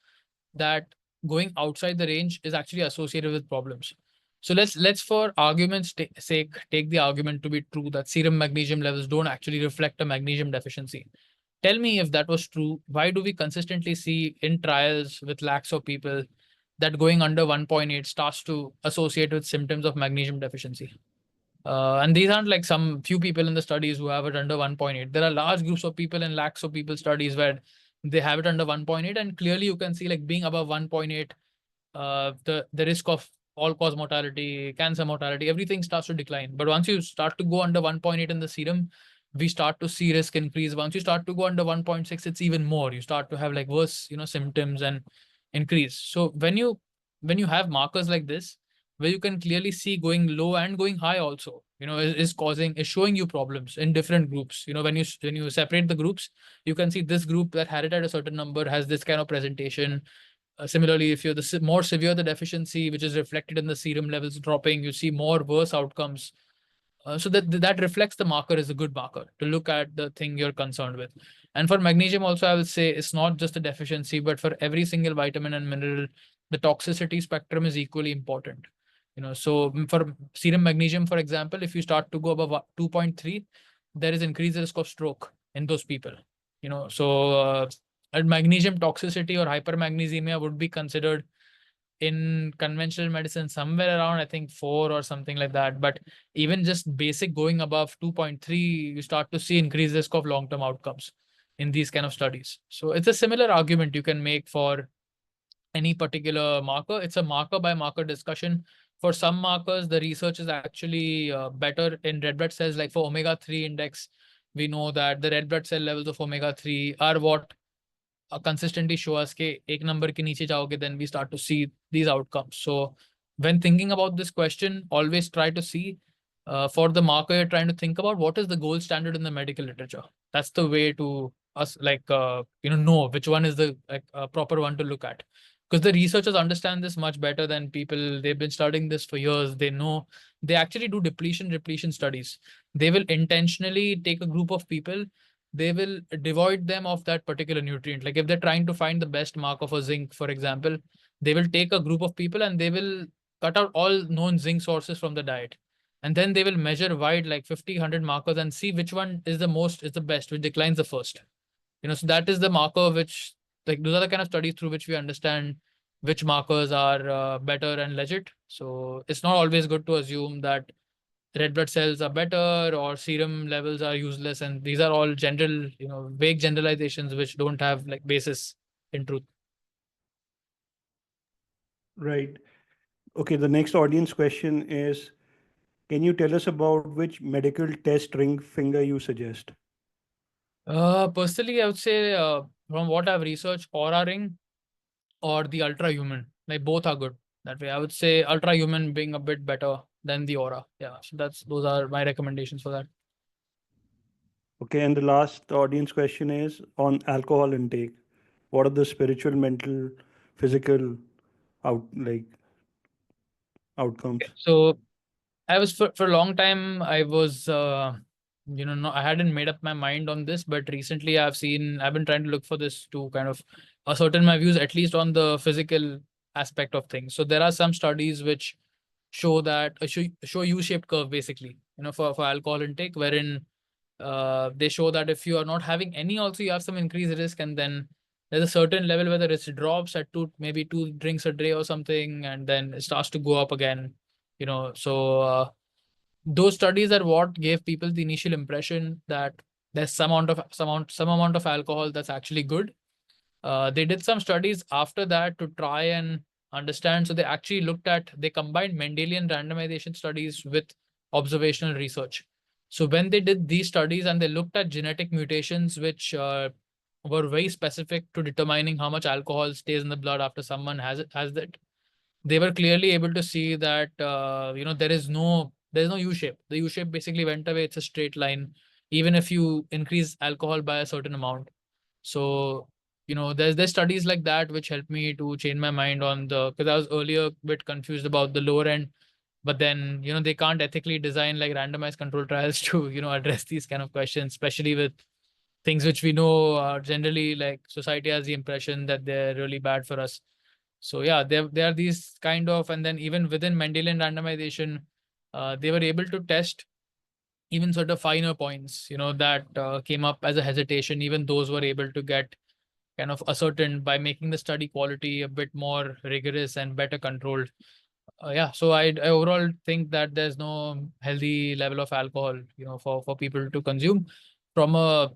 that going outside the range is actually associated with problems. So let's for argument's sake take the argument to be true that serum magnesium levels don't actually reflect a magnesium deficiency. Tell me, if that was true, why do we consistently see in trials with lakhs of people that going under 1.8 starts to associate with symptoms of magnesium deficiency? And these aren't like some few people in the studies who have it under 1.8. There are large groups of people and lakhs of people studies where they have it under 1.8, and clearly you can see like being above 1.8, the risk of all cause mortality, cancer mortality, everything starts to decline. But once you start to go under 1.8 in the serum, we start to see risk increase. Once you start to go under 1.6, it's even more. You start to have like worse, symptoms and increase. So when you have markers like this, where you can clearly see going low and going high also, is showing you problems in different groups. When you separate the groups, you can see this group that had it at a certain number has this kind of presentation. Similarly, if you're more severe the deficiency, which is reflected in the serum levels dropping, you see more worse outcomes. So that reflects the marker is a good marker to look at the thing you're concerned with. And for magnesium also, I will say it's not just a deficiency, but for every single vitamin and mineral, the toxicity spectrum is equally important. So for serum magnesium, for example, if you start to go above 2.3, there is increased risk of stroke in those people. So and magnesium toxicity or hypermagnesemia would be considered in conventional medicine somewhere around, I think, 4 or something like that. But even just basic going above 2.3, you start to see increased risk of long-term outcomes in these kind of studies. So it's a similar argument you can make for any particular marker. It's a marker by marker discussion. For some markers, the research is actually better in red blood cells. Like for omega-3 index, we know that the red blood cell levels of omega-3 are what consistently show us कि एक number के नीचे जाओगे, then we start to see these outcomes. So when thinking about this question, always try to see for the marker you're trying to think about, what is the gold standard in the medical literature. That's the way to us know which one is the proper one to look at. Because the researchers understand this much better than people. They've been studying this for years. They know. They actually do repletion studies. They will intentionally take a group of people, they will devoid them of that particular nutrient. Like if they're trying to find the best marker for zinc, for example, they will take a group of people and they will cut out all known zinc sources from the diet. And then they will measure wide like 50, 100 markers and see which one is the best, which declines the first. So that is the marker which, like, those are the kind of studies through which we understand which markers are better and legit. So it's not always good to assume that red blood cells are better or serum levels are useless, and these are all general, vague generalizations which don't have like basis in truth. Right. Okay, the next audience question is, can you tell us about which medical test ring finger you suggest? Personally, I would say from what I've researched, Aura Ring or the Ultra Human, like both are good that way. I would say Ultra Human being a bit better than the Aura. Yeah, so those are my recommendations for that. Okay, and the last audience question is on alcohol intake. What are the spiritual, mental, physical out like outcomes? So I was for a long time, I was, no, I hadn't made up my mind on this, but recently I've been trying to look for this to kind of ascertain my views, at least on the physical aspect of things. So there are some studies which show that show U-shaped curve basically, for alcohol intake, wherein they show that if you are not having any, also you have some increased risk, and then there's a certain level where the risk drops at maybe 2 drinks a day or something, and then it starts to go up again. So those studies are what gave people the initial impression that there's some amount of alcohol that's actually good. They did some studies after that to try and understand. So they combined Mendelian randomization studies with observational research. So when they did these studies and they looked at genetic mutations, which were very specific to determining how much alcohol stays in the blood after someone has it, they were clearly able to see that there's no U shape. The U shape basically went away. It's a straight line, even if you increase alcohol by a certain amount. So there's studies like that which helped me to change my mind on because I was earlier a bit confused about the lower end, but then they can't ethically design like randomized control trials to address these kind of questions, especially with things which we know are generally, like, society has the impression that they're really bad for us. So yeah, there are these kind of, and then even within Mendelian randomization, they were able to test even sort of finer points, that came up as a hesitation. Even those were able to get kind of ascertained by making the study quality a bit more rigorous and better controlled. Yeah, so I overall think that there's no healthy level of alcohol, for people to consume. From a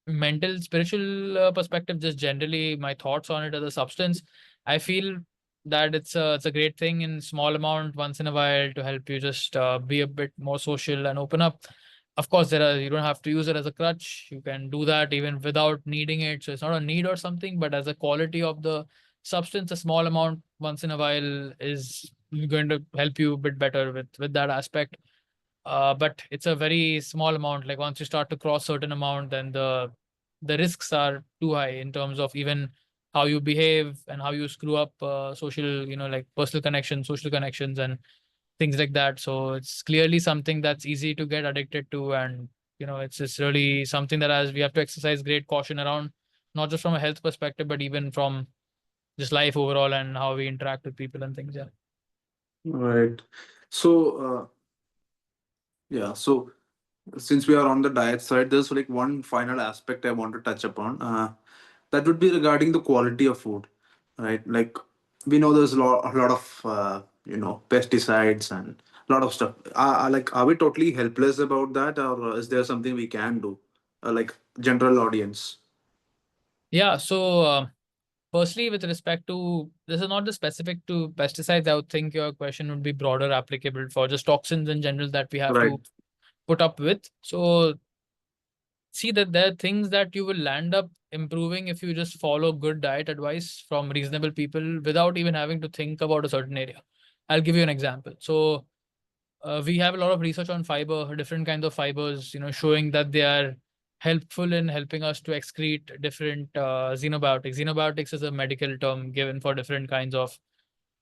mental, spiritual perspective, just generally my thoughts on it as a substance, I feel that it's a great thing in small amount once in a while to help you just be a bit more social and open up. Of course, you don't have to use it as a crutch. You can do that even without needing it. So it's not a need or something, but as a quality of the substance, a small amount once in a while is going to help you a bit better with that aspect. But it's a very small amount. Like, once you start to cross certain amount, then the risks are too high in terms of even how you behave and how you screw up social, like personal connections, social connections, and things like that. So it's clearly something that's easy to get addicted to, and it's really something that we have to exercise great caution around, not just from a health perspective, but even from just life overall and how we interact with people and things. Yeah. Right. So, yeah. So, since we are on the diet side, there's like one final aspect I want to touch upon. That would be regarding the quality of food, right? Like, we know there's a lot of pesticides and a lot of stuff. Are we totally helpless about that, or is there something we can do, like general audience? Yeah. So, firstly, with respect to this, is not just specific to pesticides. I would think your question would be broader, applicable for just toxins in general that we have Right. to put up with. So, see that there are things that you will land up improving if you just follow good diet advice from reasonable people without even having to think about a certain area. I'll give you an example. So, we have a lot of research on fiber, different kinds of fibers, showing that they are helpful in helping us to excrete different xenobiotics. Xenobiotics is a medical term given for different kinds of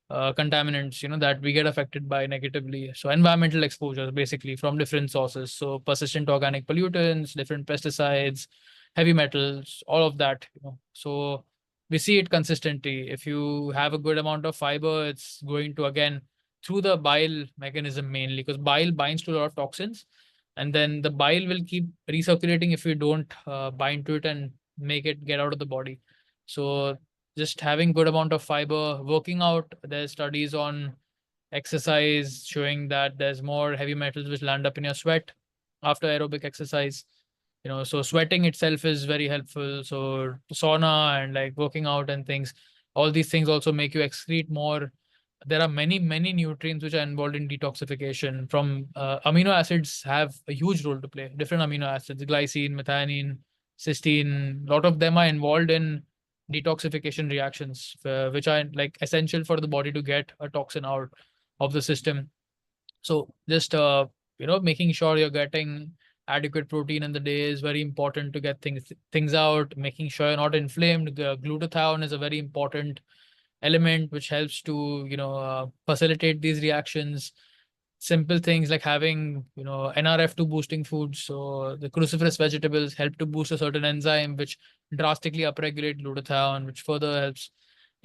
contaminants, that we get affected by negatively. So environmental exposures, basically, from different sources. So persistent organic pollutants, different pesticides, heavy metals, all of that. So we see it consistently. If you have a good amount of fiber, it's going to, again, through the bile mechanism mainly, because bile binds to a lot of toxins, and then the bile will keep recirculating if you don't bind to it and make it get out of the body. So just having good amount of fiber, working out, there's studies on exercise showing that there's more heavy metals which land up in your sweat after aerobic exercise. So sweating itself is very helpful. So sauna and like working out and things, all these things also make you excrete more. There are many, many nutrients which are involved in detoxification. From amino acids have a huge role to play. Different amino acids, glycine, methionine, cysteine, a lot of them are involved in detoxification reactions, which are like essential for the body to get a toxin out of the system. So just making sure you're getting adequate protein in the day is very important to get things out. Making sure you're not inflamed. The glutathione is a very important element which helps to, facilitate these reactions. Simple things like having, NRF2 boosting foods. So the cruciferous vegetables help to boost a certain enzyme which drastically upregulate glutathione, which further helps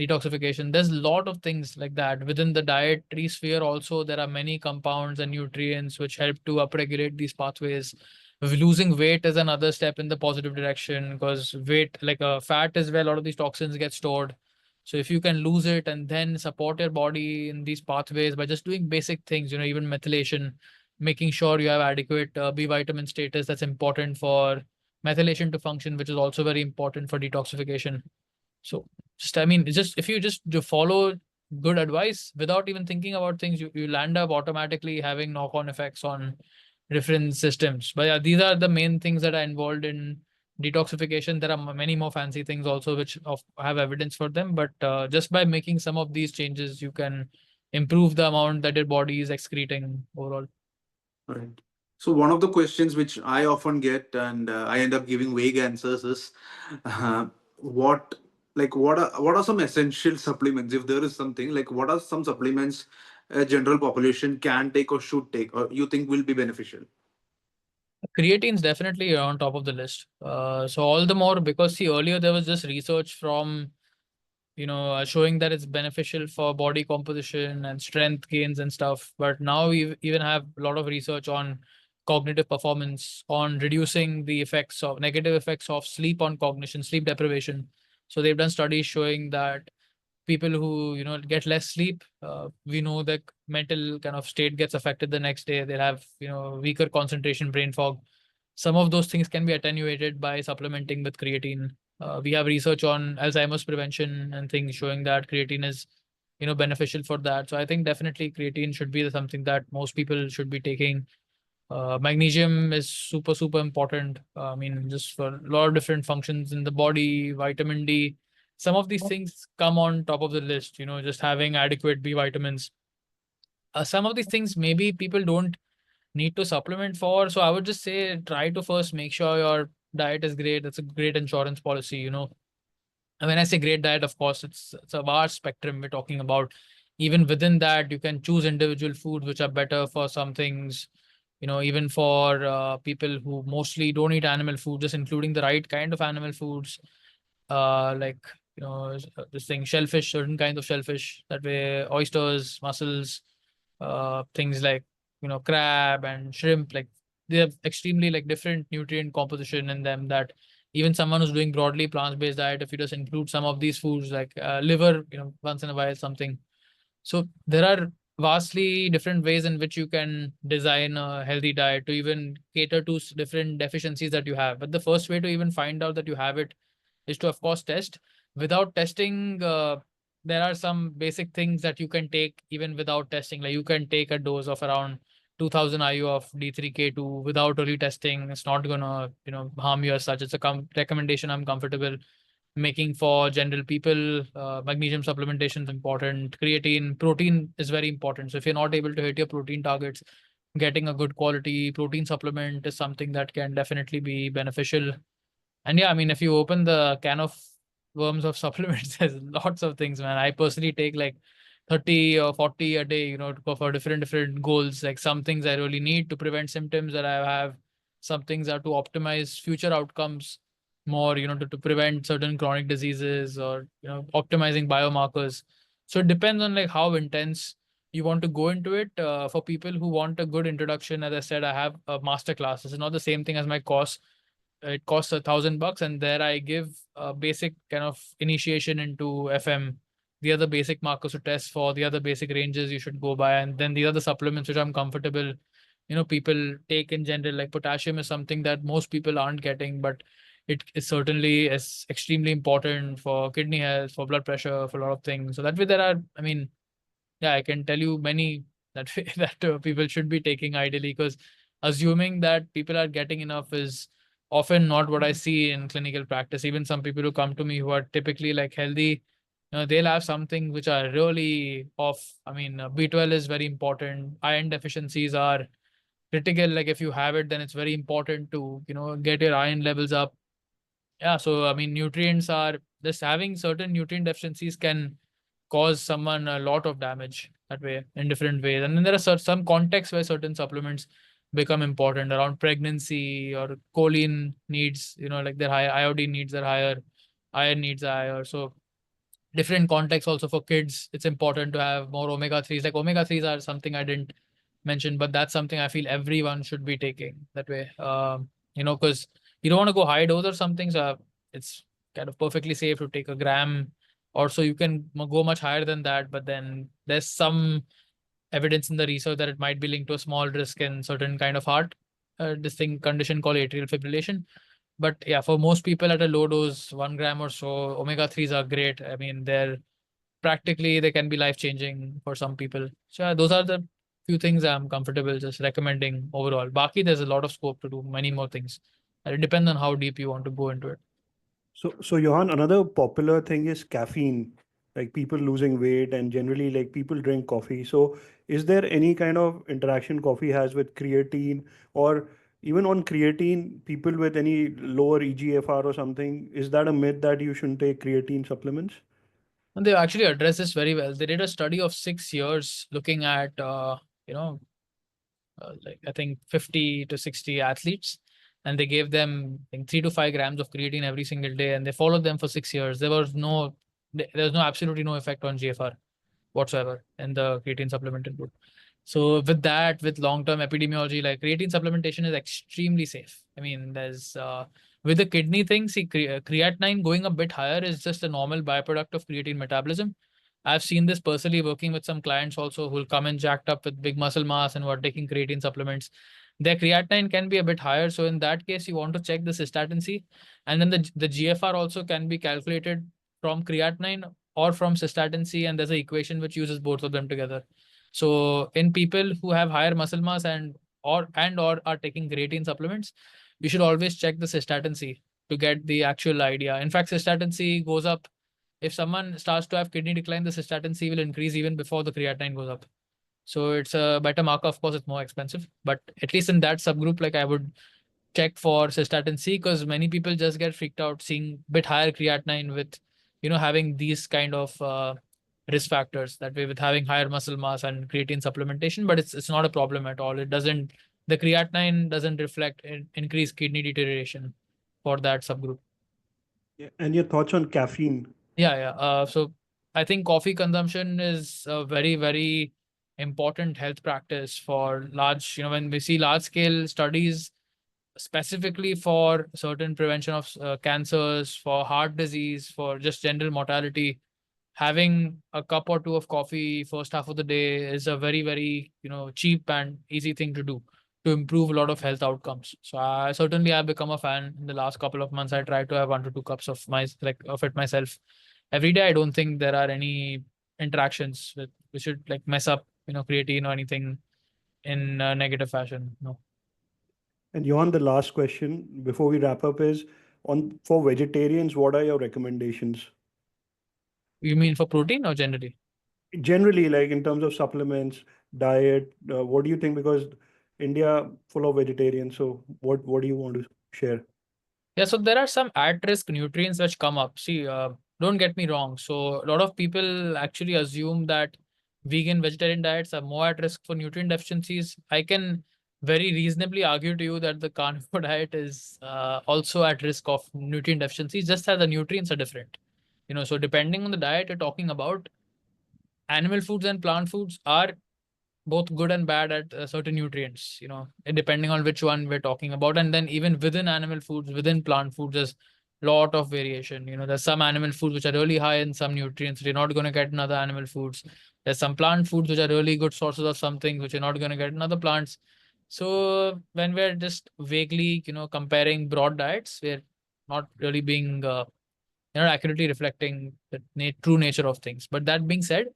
detoxification. There's a lot of things like that within the dietary sphere. Also, there are many compounds and nutrients which help to upregulate these pathways. Losing weight is another step in the positive direction, because weight, like fat, is where a lot of these toxins get stored. So if you can lose it and then support your body in these pathways by just doing basic things, even methylation, making sure you have adequate B vitamin status, that's important for methylation to function, which is also very important for detoxification. So just, I mean, it's just, if you just follow good advice without even thinking about things, you land up automatically having knock-on effects on different systems. But yeah, these are the main things that are involved in detoxification. There are many more fancy things also which have evidence for them, but just by making some of these changes, you can improve the amount that your body is excreting overall. Right. So one of the questions which I often get, and I end up giving vague answers, is what what are some essential supplements? If there is something, like, what are some supplements a general population can take or should take, or you think will be beneficial? Creatine is definitely on top of the list. So all the more because, see, earlier there was just research from, showing that it's beneficial for body composition and strength gains and stuff. But now we even have a lot of research on cognitive performance, on reducing the effects of negative effects of sleep on cognition, sleep deprivation. So they've done studies showing that people who, get less sleep, we know that mental kind of state gets affected the next day. They'll have, weaker concentration, brain fog. Some of those things can be attenuated by supplementing with creatine. We have research on Alzheimer's prevention and things showing that creatine is, beneficial for that. So I think definitely creatine should be something that most people should be taking. Magnesium is super, super important. I mean, just for a lot of different functions in the body, vitamin D. Some of these things come on top of the list, just having adequate B vitamins. Some of these things maybe people don't need to supplement for. So I would just say try to first make sure your diet is great. That's a great insurance policy. And when I say great diet, of course, it's a vast spectrum we're talking about. Even within that, you can choose individual foods which are better for some things. Even for people who mostly don't eat animal food, just including the right kind of animal foods, like this thing, shellfish, certain kinds of shellfish. That way, oysters, mussels, things like crab and shrimp, like they have extremely like different nutrient composition in them, that even someone who's doing broadly plant-based diet, if you just include some of these foods like liver, once in a while, something. So there are vastly different ways in which you can design a healthy diet to even cater to different deficiencies that you have. But the first way to even find out that you have it is to, of course, test. Without testing, there are some basic things that you can take even without testing. Like you can take a dose of around 2000 IU of D3K2 without really testing. It's not gonna, harm you as such. It's a recommendation I'm comfortable making for general people. Magnesium supplementation is important. Creatine, protein is very important. So if you're not able to hit your protein targets, getting a good quality protein supplement is something that can definitely be beneficial. And yeah, I mean, if you open the can of worms of supplements, there's lots of things, man. I personally take like 30 or 40 a day, for different goals. Like some things I really need to prevent symptoms that I have. Some things are to optimize future outcomes more, to prevent certain chronic diseases, or, optimizing biomarkers. So it depends on like how intense you want to go into it. For people who want a good introduction, as I said, I have a master class. This is not the same thing as my course. It costs $1,000, and there I give a basic kind of initiation into FM. The other basic markers to test for, the other basic ranges you should go by, and then the other supplements which I'm comfortable, people take in general. Like potassium is something that most people aren't getting, but it is certainly is extremely important for kidney health, for blood pressure, for a lot of things. So that way there are, I mean, yeah, I can tell you many that that people should be taking ideally, because assuming that people are getting enough is often not what I see in clinical practice. Even some people who come to me who are typically like healthy, they'll have something which are really off. I mean, B12 is very important. Iron deficiencies are critical. Like if you have it, then it's very important to, get your iron levels up. Yeah. So, I mean, nutrients are just having certain nutrient deficiencies can cause someone a lot of damage that way in different ways. And then there are some contexts where certain supplements become important around pregnancy or choline needs, like their higher iodine needs are higher, iron needs are higher. So different contexts also for kids, it's important to have more omega-3s. Like omega-3s are something I didn't mention, but that's something I feel everyone should be taking that way. Because you don't want to go high dose or something. So it's kind of perfectly safe to take a gram or so. You can go much higher than that, but then there's some evidence in the research that it might be linked to a small risk in certain kind of heart this thing condition called atrial fibrillation. But yeah, for most people at a low dose, 1 gram or so, omega-3s are great. I mean, they can be life changing for some people. So yeah, those are the few things I'm comfortable just recommending overall. Baki, there's a lot of scope to do many more things. And it depends on how deep you want to go into it. So Johan, another popular thing is caffeine, like people losing weight and generally like people drink coffee. So is there any kind of interaction coffee has with creatine, or even on creatine, people with any lower EGFR or something, is that a myth that you shouldn't take creatine supplements? And they actually address this very well. They did a study of 6 years looking at, like I think 50 to 60 athletes, and they gave them I think 3 to 5 grams of creatine every single day, and they followed them for 6 years. There was absolutely no effect on GFR whatsoever in the creatine supplemental group. So with that, with long-term epidemiology, like creatine supplementation is extremely safe. I mean, there's with the kidney thing, see, creatinine going a bit higher is just a normal byproduct of creatine metabolism. I've seen this personally working with some clients also who'll come in jacked up with big muscle mass and were taking creatine supplements. Their creatinine can be a bit higher. So in that case, you want to check the cystatin C. And then the GFR also can be calculated from creatinine or from cystatin C. And there's an equation which uses both of them together. So in people who have higher muscle mass or are taking creatine supplements, you should always check the cystatin C to get the actual idea. In fact, cystatin C goes up. If someone starts to have kidney decline, the cystatin C will increase even before the creatinine goes up. So it's a better marker. Of course, it's more expensive, but at least in that subgroup, like I would check for cystatin C, because many people just get freaked out seeing bit higher creatinine with, having these kind of risk factors that way with having higher muscle mass and creatine supplementation. But it's not a problem at all. The creatinine doesn't reflect increased kidney deterioration for that subgroup. Yeah. And your thoughts on caffeine? Yeah. So I think coffee consumption is a very, very important health practice for large, when we see large scale studies specifically for certain prevention of cancers, for heart disease, for just general mortality, having a cup or two of coffee first half of the day is a very, very, cheap and easy thing to do to improve a lot of health outcomes. So I certainly have become a fan in the last couple of months. I try to have 1 to 2 cups of it myself every day. I don't think there are any interactions which should like mess up, creatine or anything in a negative fashion. No. And Johan, the last question before we wrap up is on for vegetarians, what are your recommendations? You mean for protein or generally? Generally, like in terms of supplements, diet, what do you think? Because India full of vegetarians, so what do you want to share? Yeah, so there are some at-risk nutrients which come up. See, don't get me wrong. So a lot of people actually assume that vegan vegetarian diets are more at risk for nutrient deficiencies. I can very reasonably argue to you that the carnivore diet is also at risk of nutrient deficiencies, just as the nutrients are different. So depending on the diet you're talking about, animal foods and plant foods are both good and bad at certain nutrients, and depending on which one we're talking about. And then even within animal foods, within plant foods, there's lot of variation. There's some animal foods which are really high in some nutrients you're not going to get in other animal foods. There's some plant foods which are really good sources of something which you're not going to get in other plants. So when we're just vaguely, comparing broad diets, we're not really being accurately reflecting the true nature of things. But that being said,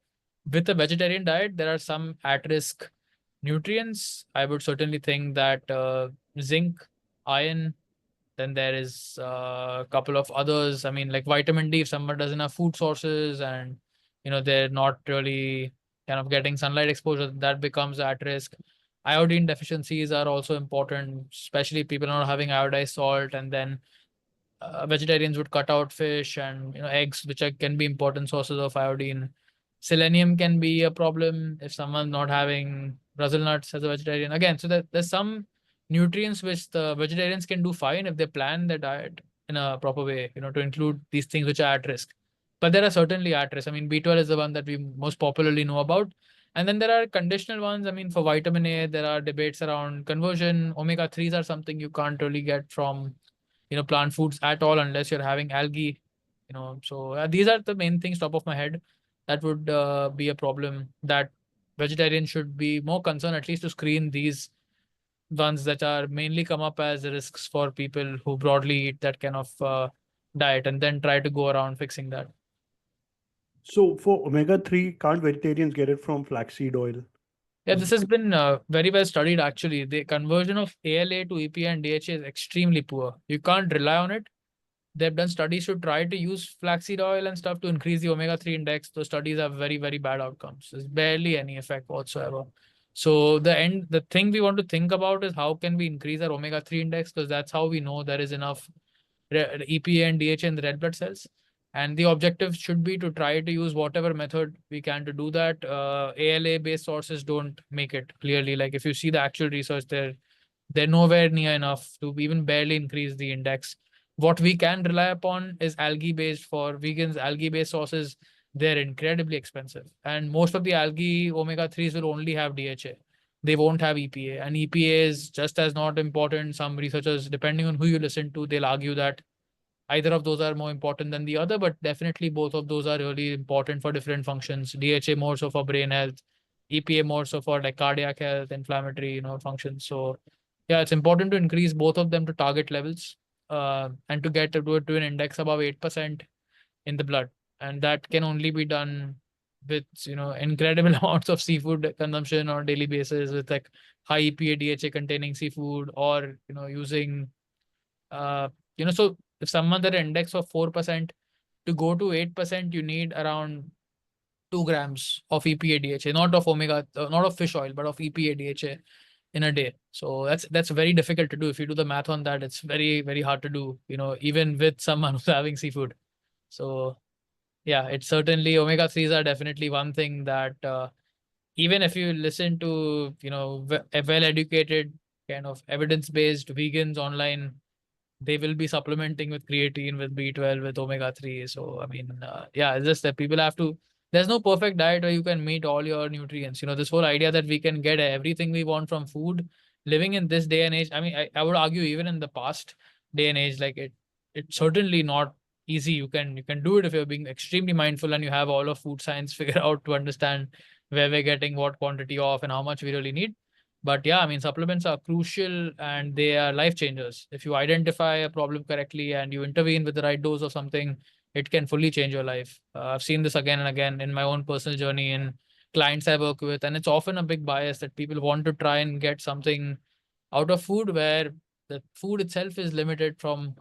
with a vegetarian diet, there are some at-risk nutrients. I would certainly think that zinc, iron, then there is a couple of others. I mean, like vitamin D, if someone doesn't have food sources and, they're not really kind of getting sunlight exposure, that becomes at risk. Iodine deficiencies are also important, especially people not having iodized salt. And then vegetarians would cut out fish and eggs, which can be important sources of iodine. Selenium can be a problem if someone's not having Brazil nuts as a vegetarian. Again, so there's some nutrients which the vegetarians can do fine if they plan their diet in a proper way, to include these things which are at risk. But there are certainly at risk. I mean, B12 is the one that we most popularly know about. And then there are conditional ones. I mean, for vitamin A, there are debates around conversion. Omega-3s are something you can't really get from, plant foods at all unless you're having algae, So these are the main things top of my head that would be a problem that vegetarians should be more concerned, at least to screen these ones that are mainly come up as risks for people who broadly eat that kind of diet, and then try to go around fixing that. So for omega-3, can't vegetarians get it from flaxseed oil? Yeah, this has been very well studied actually. The conversion of ALA to EPA and DHA is extremely poor. You can't rely on it. They've done studies to try to use flaxseed oil and stuff to increase the omega-3 index. Those studies have very, very bad outcomes. There's barely any effect whatsoever. So the thing we want to think about is how can we increase our omega-3 index, because that's how we know there is enough EPA and DHA in the red blood cells. And the objective should be to try to use whatever method we can to do that. ALA-based sources don't make it clearly. Like if you see the actual research, they're nowhere near enough to even barely increase the index. What we can rely upon is algae-based. For vegans, algae-based sources, they're incredibly expensive. And most of the algae omega-3s will only have DHA. They won't have EPA. And EPA is just as not important. Some researchers, depending on who you listen to, they'll argue that either of those are more important than the other, but definitely both of those are really important for different functions. DHA more so for brain health, EPA more so for like cardiac health, inflammatory, functions. So yeah, it's important to increase both of them to target levels, and to get to an index above 8% in the blood. And that can only be done with, incredible amounts of seafood consumption on a daily basis, with like high EPA, DHA containing seafood, or, using, so if someone had an index of 4%, to go to 8%, you need around 2 grams of EPA DHA, not of not of fish oil, but of EPA DHA in a day. So that's very difficult to do. If you do the math on that, it's very, very hard to do, even with someone who's having seafood. So yeah, it's certainly omega-3s are definitely one thing that even if you listen to, well-educated kind of evidence-based vegans online, they will be supplementing with creatine, with B12, with omega-3. So, I mean, yeah, it's just that people have to, there's no perfect diet where you can meet all your nutrients. This whole idea that we can get everything we want from food, living in this day and age. I mean, I would argue even in the past day and age, like it's certainly not easy. You can do it if you're being extremely mindful and you have all of food science figured out to understand where we're getting what quantity of and how much we really need. But yeah, I mean, supplements are crucial and they are life changers. If you identify a problem correctly and you intervene with the right dose of something, it can fully change your life. I've seen this again and again in my own personal journey in clients I work with. And it's often a big bias that people want to try and get something out of food where the food itself is limited from,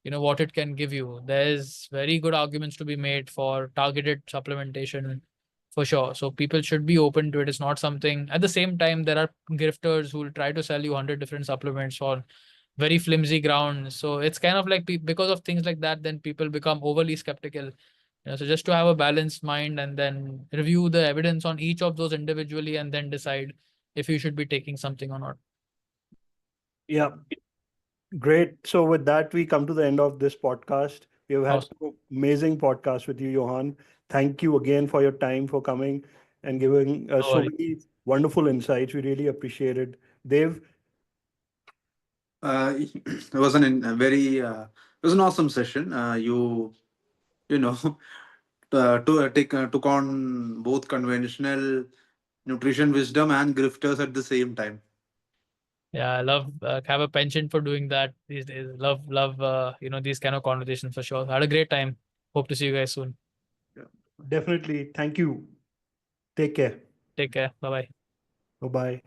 what it can give you. There's very good arguments to be made for targeted supplementation for sure. So people should be open to it. It's not something, at the same time, there are grifters who will try to sell you 100 different supplements on very flimsy grounds. So it's kind of like because of things like that, then people become overly skeptical. So just to have a balanced mind and then review the evidence on each of those individually and then decide if you should be taking something or not. Yeah, great. So with that, we come to the end of this podcast. We've had Awesome. an amazing podcast with you, Yohan. Thank you again for your time, for coming and giving us No so worries. many wonderful insights. We really appreciate it. Dev, It was it was an awesome session. You know, took on both conventional nutrition wisdom and grifters at the same time. Yeah, I love have a penchant for doing that these days. Love these kind of conversations for sure. Had a great time. Hope to see you guys soon. definitely. Thank you. Take care. Take care. Bye bye. Bye-bye.